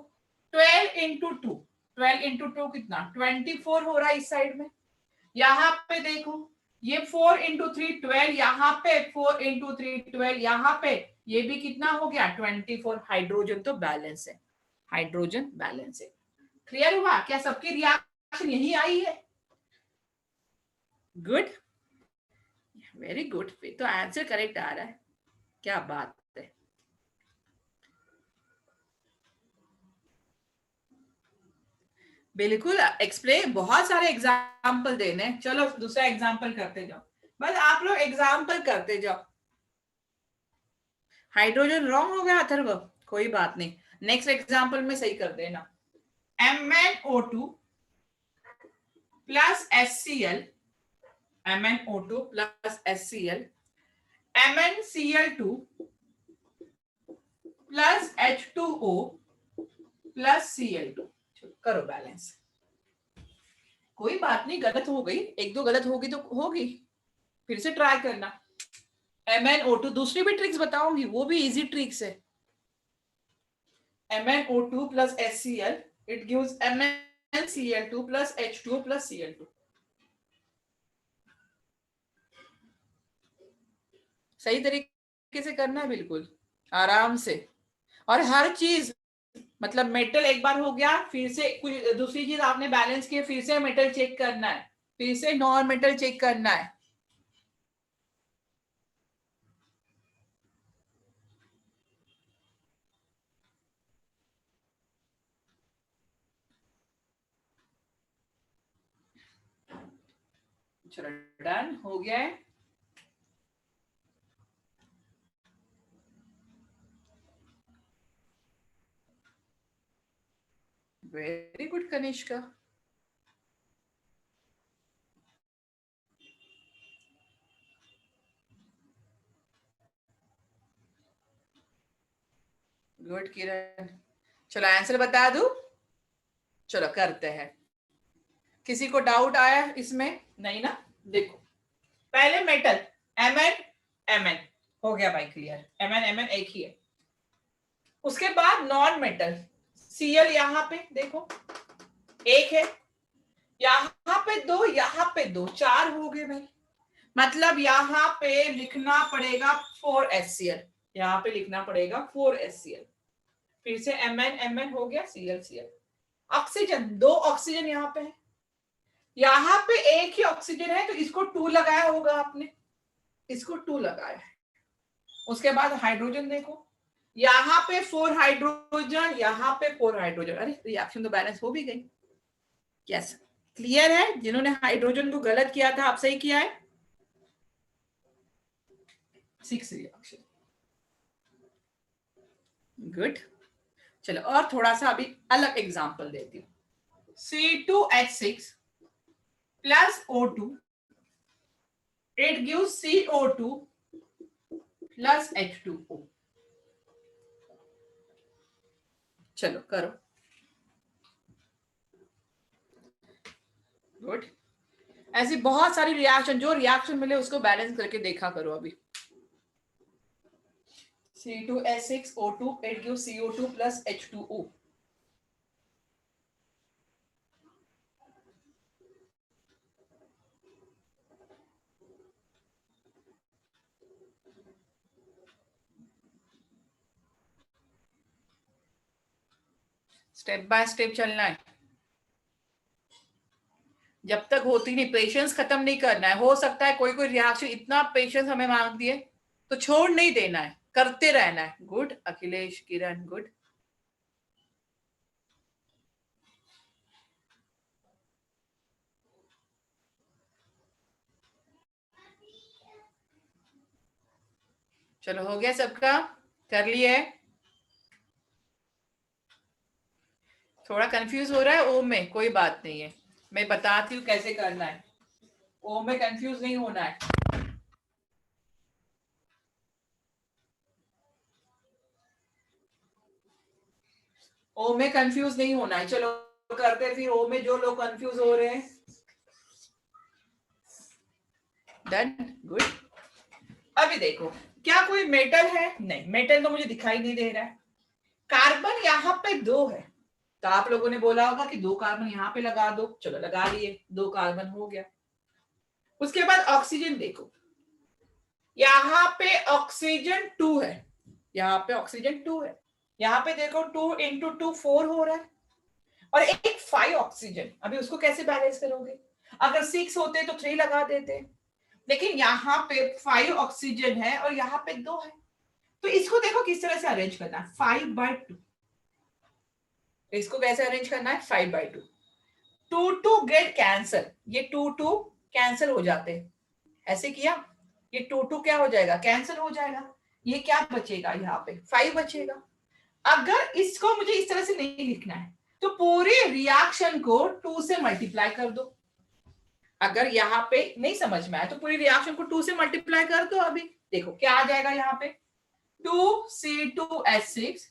12 इंटू 2, 12 इंटू 2 कितना 24 हो रहा है इस साइड में, यहाँ पे देखो ये 4 इंटू 3 12, यहाँ पे 4 इंटू 3 12, यहाँ पे ये भी कितना हो गया 24। हाइड्रोजन तो बैलेंस है, हाइड्रोजन बैलेंस है। क्लियर हुआ क्या, सबकी रिएक्शन यही आई है? गुड, वेरी गुड, तो आंसर करेक्ट आ रहा है, क्या बात है। बिल्कुल एक्सप्लेन, बहुत सारे एग्जाम्पल देने, चलो दूसरा एग्जाम्पल करते जाओ, बस आप लोग एग्जाम्पल करते जाओ। हाइड्रोजन रॉन्ग हो गया अथर्व, कोई बात नहीं, नेक्स्ट एग्जाम्पल में सही कर देना। MnO2 plus HCl, MnO2 plus HCl, MnCl2 plus H2O plus Cl2, करो बैलेंस। कोई बात नहीं, गलत हो गई, एक दो गलत होगी तो होगी, फिर से ट्राई करना। MnO2, दूसरी भी ट्रिक्स बताऊंगी, वो भी इजी ट्रिक्स है। MnO2 plus HCl, it gives MnCl2 plus H2O plus Cl2। सही तरीके से करना है, बिल्कुल आराम से, और हर चीज मतलब मेटल एक बार हो गया, फिर से कोई दूसरी चीज आपने बैलेंस किया, फिर से मेटल चेक करना है, फिर से नॉन मेटल चेक करना है। चलो डन हो गया है। Very good Kanishka. गुड किरण, चलो आंसर बता दूं, चलो करते हैं। किसी को डाउट आया इसमें? नहीं ना, देखो पहले मेटल Mn हो गया भाई, क्लियर, Mn एक ही है। उसके बाद नॉन मेटल Cl, यहाँ पे देखो एक है, यहाँ पे 2, यहाँ पे 2, 4 हो गए भाई, मतलब यहाँ पे लिखना पड़ेगा 4HCl, यहाँ पे लिखना पड़ेगा 4HCl, फिर से Mn हो गया, Cl। ऑक्सीजन 2 ऑक्सीजन यहाँ पे है, यहाँ पे एक ही ऑक्सीजन है, तो इसको 2 लगाया होगा आपने, इसको 2 लगाया है। उसके बाद हाइड्रोजन देखो, यहाँ पे 4 हाइड्रोजन, यहाँ पे 4 हाइड्रोजन, अरे रिएक्शन तो बैलेंस हो भी गई। यस, क्लियर है, जिन्होंने हाइड्रोजन को गलत किया था आप सही किया है। 6 रिएक्शन, गुड। चलो और थोड़ा सा अभी अलग एग्जांपल देती हूँ। C2H6 plus O2, it gives CO2 plus H2O। चलो करो, गुड। ऐसी बहुत सारी रिएक्शन, जो रिएक्शन मिले उसको बैलेंस करके देखा करो अभी। C2H6 O2, it gives CO2 plus H2O। Step by step चलना है, जब तक होती नहीं, पेशेंस खत्म नहीं करना है। हो सकता है कोई कोई रिएक्शन इतना पेशेंस हमें मांग दिए तो छोड़ नहीं देना है, करते रहना है। गुड अखिलेश, किरण, गुड। चलो हो गया सबका, कर लिए? थोड़ा कंफ्यूज हो रहा है ओम में, कोई बात नहीं है, मैं बताती हूँ कैसे करना है। ओम में कंफ्यूज नहीं होना है। ओम में कंफ्यूज नहीं होना है। चलो करते फिर ओम में जो लोग कंफ्यूज हो रहे हैं। Done, good. अभी देखो, क्या कोई मेटल है? नहीं, मेटल तो मुझे दिखाई नहीं दे रहा है। कार्बन यहाँ पे 2 है, तो आप लोगों ने बोला होगा कि 2 कार्बन यहाँ पे लगा दो। चलो लगा दिए, 2 कार्बन हो गया। उसके बाद ऑक्सीजन देखो, यहाँ पे ऑक्सीजन 2 है, यहाँ पे ऑक्सीजन 2 है। यहाँ पे देखो 2 इंटू 2 4 हो रहा है, और एक 5 ऑक्सीजन। अभी उसको कैसे बैलेंस करोगे? अगर 6 होते तो 3 लगा देते, लेकिन यहाँ पे 5 ऑक्सीजन है और यहाँ पे 2 है। तो इसको देखो किस तरह से अरेंज करना है, 5/2। इसको कैसे अरेंज करना है? 5/2। 2 गेट कैंसल, ये 2 कैंसल हो जाते हैं। ऐसे किया, ये 2 क्या हो जाएगा? कैंसिल हो जाएगा। ये क्या बचेगा? यहाँ पे 5 बचेगा। अगर इसको मुझे इस तरह से नहीं लिखना है तो पूरे रिएक्शन को 2 से मल्टीप्लाई कर दो। अगर यहाँ पे नहीं समझ में आया तो पूरी रिएक्शन को 2 से मल्टीप्लाई कर दो। अभी देखो क्या आ जाएगा, यहाँ पे 2C2H6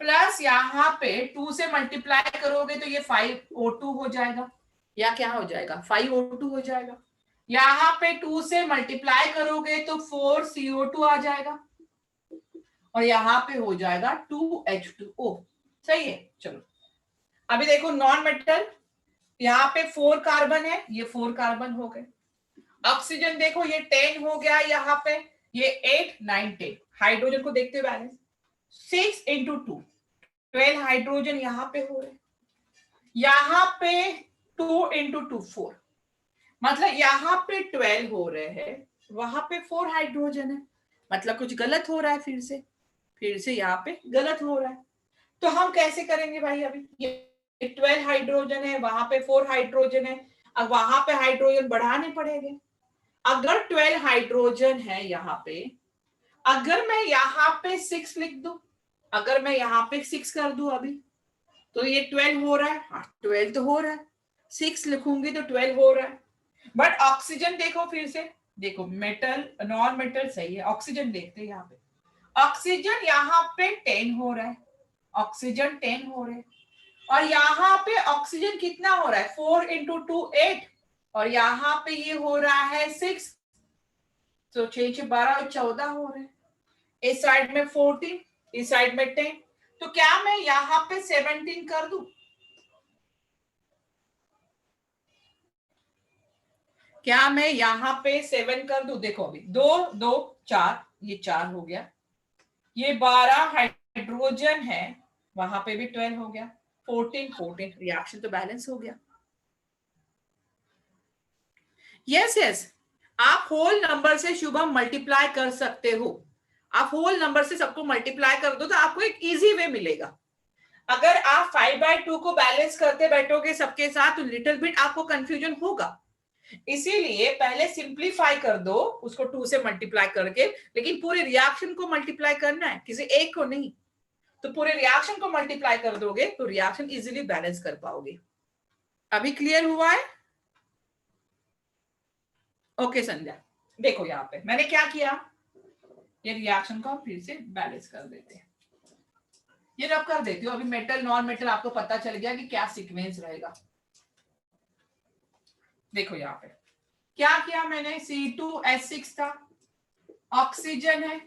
प्लस यहाँ पे 2 से मल्टीप्लाई करोगे तो ये 5O2 हो जाएगा, या क्या हो जाएगा? 5O2 हो जाएगा। यहाँ पे 2 से मल्टीप्लाई करोगे तो 4CO2 आ जाएगा, और यहाँ पे हो जाएगा 2H2O। सही है। चलो अभी देखो नॉन मेटल, यहाँ पे 4 कार्बन है, ये 4 कार्बन हो गए। ऑक्सीजन देखो ये 10 हो गया, यहाँ पे ये 8 9 10। हाइड्रोजन को देखते बैलेंस, 6 इंटू 2 12 हाइड्रोजन यहाँ पे हो रहे, यहाँ पे 2 इंटू 2 4, मतलब यहाँ पे 12 हो रहे हैं, वहां पे 4 हाइड्रोजन है, मतलब कुछ गलत हो रहा है। फिर से यहाँ पे गलत हो रहा है। तो हम कैसे करेंगे भाई? अभी ये 12 हाइड्रोजन है, वहां पे 4 हाइड्रोजन है, अब वहां पे हाइड्रोजन बढ़ाने पड़ेंगे। अगर 12 हाइड्रोजन है यहाँ पे, अगर मैं यहाँ पे 6 लिख दूं, अगर मैं यहाँ पे 6 कर दूं अभी, तो ये 12 हो रहा है। हाँ 12 तो हो रहा है, 6 लिखूंगी तो 12 हो रहा है। बट ऑक्सीजन देखो, फिर से देखो, मेटल नॉन मेटल सही है, ऑक्सीजन देखते हैं यहाँ पे। ऑक्सीजन यहाँ पे 10 हो रहा है, ऑक्सीजन 10 हो रहे हैं, और यहाँ पे ऑक्सीजन कितना हो रहा है? 4 इंटू 2 8, और यहाँ पे ये हो रहा है 6, तो 6 6 12 और 14 हो रहे हैं। इस साइड में 14, इस साइड में 10, तो क्या मैं यहाँ पे 17 कर दूं? क्या मैं यहाँ पे 7 कर दूं? देखो अभी 2 2 4, ये 4 हो गया, ये 12 हाइड्रोजन है, वहां पे भी 12 हो गया, 14 14, रिएक्शन तो बैलेंस हो गया। यस यस, आप होल नंबर से शुभम मल्टीप्लाई कर सकते हो। आप होल नंबर से सबको मल्टीप्लाई कर दो तो आपको एक इजी वे मिलेगा। अगर आप 5/2 को बैलेंस करते बैठोगे सबके साथ तो लिटिल बिट आपको कंफ्यूजन होगा, इसीलिए पहले सिंप्लीफाई कर दो उसको 2 से मल्टीप्लाई करके, लेकिन पूरे रिएक्शन को मल्टीप्लाई करना है, किसी एक को नहीं। तो पूरे रिएक्शन को मल्टीप्लाई कर दोगे तो रिएक्शन इजीली बैलेंस कर पाओगे। अभी क्लियर हुआ है? ओके संध्या, देखो यहाँ पे मैंने क्या किया, ये रिएक्शन को फिर से बैलेंस कर देते हैं, ये रब कर देती हूँ। अभी मेटल नॉन मेटल आपको पता चल गया कि क्या सीक्वेंस रहेगा। देखो यहाँ पे क्या किया मैंने, C2H6 था, ऑक्सीजन है,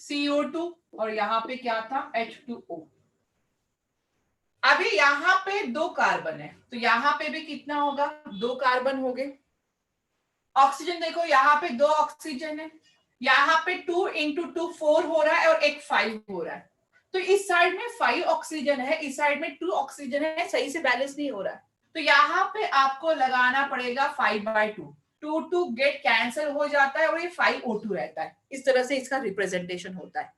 CO2, और यहाँ पे क्या था? H2O। अभी यहाँ पे 2 कार्बन है, तो यहाँ पे भी कितना होगा? 2 कार्बन हो गए। ऑक्सीजन देखो यहाँ पे 2 ऑक्सीजन है, यहाँ पे 2 इंटू 2 4 हो रहा है, और एक 5 हो रहा है, तो इस साइड में 5 ऑक्सीजन है, इस साइड में 2 ऑक्सीजन है, सही से बैलेंस नहीं हो रहा है। तो यहाँ पे आपको लगाना पड़ेगा 5/2, 2 गेट कैंसिल हो जाता है और ये 5O2 रहता है। इस तरह से इसका रिप्रेजेंटेशन होता है।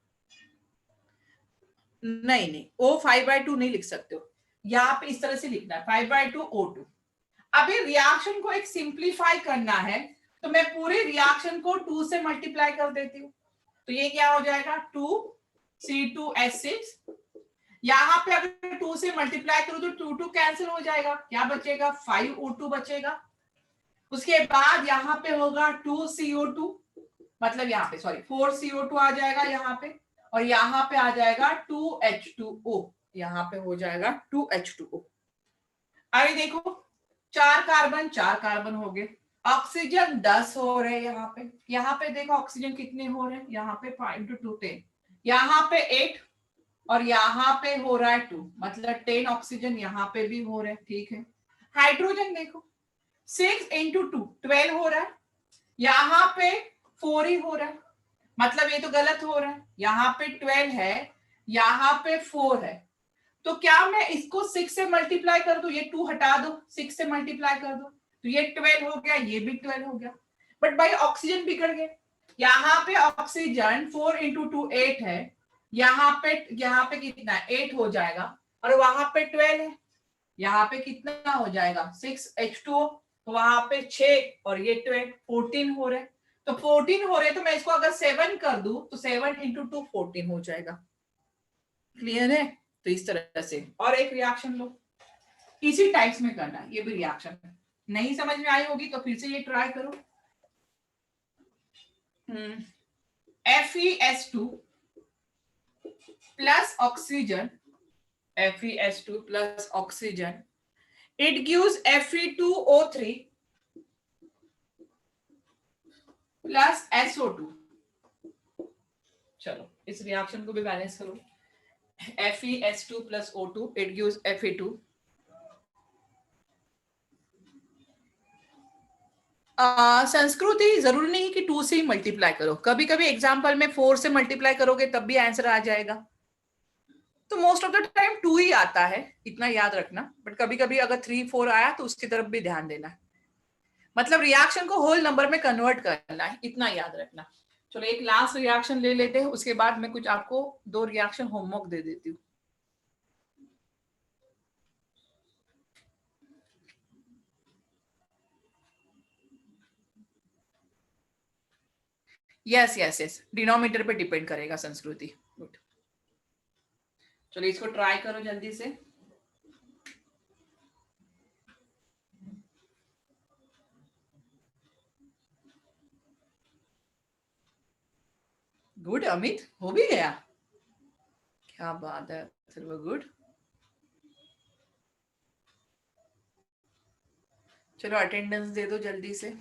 नहीं नहीं, O 5/2 नहीं लिख सकते हो, यहाँ पे इस तरह से लिखना है 5/2 O2। अभी रिएक्शन को एक सिंप्लीफाई करना है, तो मैं पूरे रिएक्शन को 2 से मल्टीप्लाई कर देती हूँ। तो ये क्या हो जाएगा 2C2H6। यहाँ पे अगर 2 से मल्टीप्लाई करो तो 2 कैंसिल हो जाएगा, क्या बचेगा 5O2 बचेगा। उसके बाद यहाँ पे होगा 2CO2, मतलब यहाँ पे सॉरी 4CO2 आ जाएगा यहाँ पे, और यहाँ पे आ जाएगा 2H2O, यहाँ पे हो जाएगा 2H2O। अरे देखो 4 कार्बन हो गए, ऑक्सीजन 10 हो रहे हैं यहाँ पे देखो ऑक्सीजन कितने हो रहे हैं, यहाँ पे 5 × 2 10, यहाँ पे 8 और यहाँ पे हो रहा है 2, मतलब 10 ऑक्सीजन यहाँ पे भी हो रहे हैं। ठीक है, हाइड्रोजन देखो 6 × 2 12 हो रहा है, यहाँ पे 4 ही हो रहा है, मतलब ये तो गलत हो रहा है, यहाँ पे 12 है, यहाँ पे 4 है। तो क्या मैं इसको 6 से मल्टीप्लाई कर दूं, ये 2 हटा दो, 6 से मल्टीप्लाई कर दो, तो ये 12 हो गया, ये भी 12 हो गया। बट भाई ऑक्सीजन बिगड़ गए, यहाँ पे ऑक्सीजन 4 × 2 8 है, यहाँ पे कितना है 8 हो जाएगा, और वहां पे 12 है, यहाँ पे कितना हो जाएगा 6H2O, तो वहां पे 6 और ये 12 14 हो रहे, तो 14 हो रहे, तो मैं इसको अगर 7 कर दूं तो 7 × 2 14 हो जाएगा। क्लियर है? तो इस तरह से और एक रिएक्शन लो, इसी टाइप्स में करना है, ये भी रिएक्शन है। नहीं समझ में आई होगी तो फिर से ये ट्राई करो। FeS2 plus oxygen, FeS2 plus oxygen, it gives Fe2O3 plus SO2। चलो इस रिएक्शन को भी बैलेंस करो, FeS2 plus O2 it gives Fe2। संस्कृति जरूरी नहीं कि 2 से ही मल्टीप्लाई करो, कभी कभी एग्जाम्पल में 4 से मल्टीप्लाई करोगे तब भी आंसर आ जाएगा, तो मोस्ट ऑफ द टाइम 2 ही आता है, इतना याद रखना। बट कभी कभी अगर 3 4 आया तो उसकी तरफ भी ध्यान देना है, मतलब रिएक्शन को होल नंबर में कन्वर्ट करना है, इतना याद रखना। चलो एक लास्ट रिएक्शन ले लेते हैं, उसके बाद मैं कुछ आपको 2 रिएक्शन होमवर्क दे देती हूँ। यस डिनोमिनेटर पे डिपेंड करेगा संस्कृति। गुड, चलो इसको ट्राई करो जल्दी से। गुड अमित, हो भी गया, क्या बात है, गुड। चलो अटेंडेंस दे दो जल्दी से।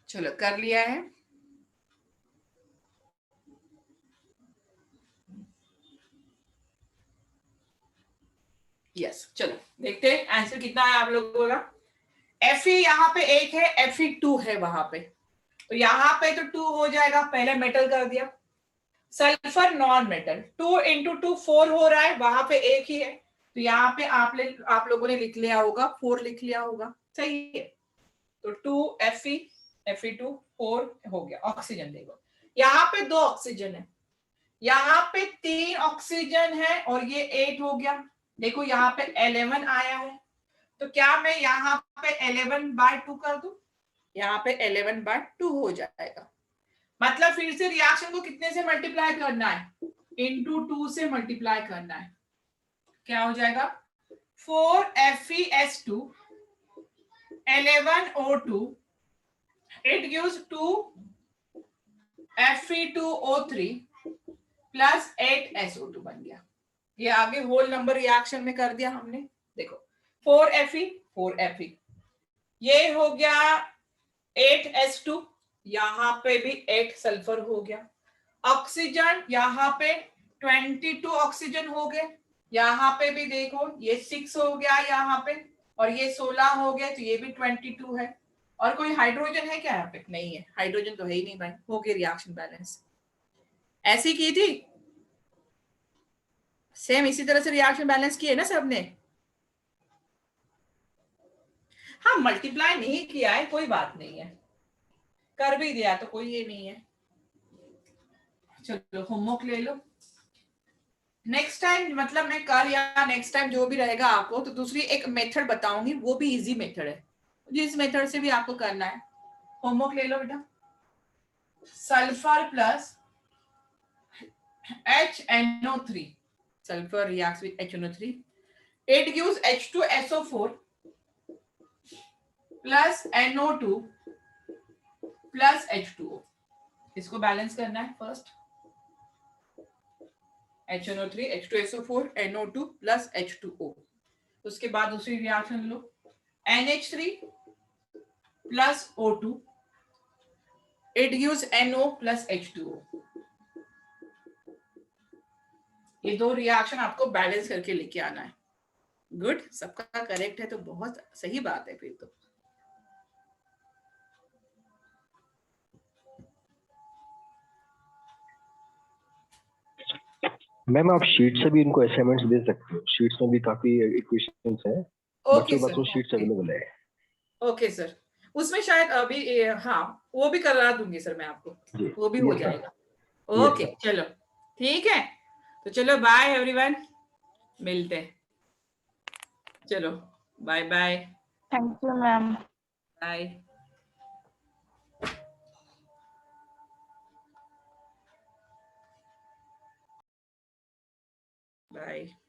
चलो कर लिया है, यस। चलो देखते हैं आंसर कितना है आप लोगों का। Fe यहाँ पे 1 है, Fe2 है वहां पे, तो यहाँ पे तो 2 हो जाएगा, पहले मेटल कर दिया। सल्फर नॉन मेटल, 2 × 2 4 हो रहा है, वहां पे 1 ही है, तो यहाँ पे आप लोगों ने लिख लिया होगा 4 लिख लिया होगा, सही है। तो 2 Fe Fe2 4 हो गया। ऑक्सीजन देखो, यहाँ पे 2 ऑक्सीजन है, यहाँ पे 3 ऑक्सीजन है, और ये 8 हो गया। देखो यहाँ पे 11 आया है, तो क्या मैं यहाँ पे 11/2 कर दूं, यहाँ पे 11/2 हो जाएगा। मतलब फिर से रिएक्शन को कितने से मल्टीप्लाई करना है, × 2 से मल्टीप्लाई करना है, क्या हो जाएगा 4FeS2 11O2 it gives 2Fe2O3 plus 8SO2 बन गया। ये आगे होल नंबर रिएक्शन में कर दिया हमने। देखो 4Fe 4Fe, ये हो गया 8S2, यहाँ पे भी 8 सल्फर हो गया। ऑक्सीजन यहाँ पे 22 ऑक्सीजन हो गए। यहाँ पे भी देखो ये 6 हो गया यहाँ पे, और ये 16 हो गया, तो ये भी 22 है। और कोई हाइड्रोजन है क्या यहाँ पे? नहीं है, हाइड्रोजन तो है ही नहीं भाई। हो गई रिएक्शन बैलेंस। ऐसी की थी सेम, इसी तरह से रिएक्शन बैलेंस किए ना सबने। हाँ, मल्टीप्लाई नहीं किया है, कोई बात नहीं है, कर भी दिया तो कोई ये नहीं है। चलो होमवर्क ले लो। नेक्स्ट टाइम, मतलब मैं कल या नेक्स्ट टाइम जो भी रहेगा आपको, तो दूसरी एक मेथड बताऊंगी, वो भी इजी मेथड है, जिस मेथड से भी आपको करना है। होमवर्क ले लो बेटा। Sulphur plus HNO3, sulfur reacts with HNO3, it gives H2SO4 plus NO2 plus H2O। इसको बैलेंस करना है first, HNO3, H2SO4, NO2 plus H2O। उसके बाद दूसरी reaction low, NH3 plus O2, it gives NO plus H2O। ये दो reaction आपको balance करके लेके आना है। गुड, सबका करेक्ट है तो बहुत सही बात है फिर तो। मैम आप शीट से भी इनको असाइनमेंट्स दे सकते हो, शीट्स में भी काफी इक्वेशंस हैं, ओके बच्चों के पास वो सर, शीट्स अवेलेबल है। ओके सर, उसमें शायद अभी हाँ वो भी करा दूंगी सर मैं आपको, जी, वो भी हो यस सर, जाएगा। Yes okay sir. चलो ठीक है, तो चलो बाय एवरीवन, मिलते हैं। चलो bye bye. Thank you ma'am. Bye bye.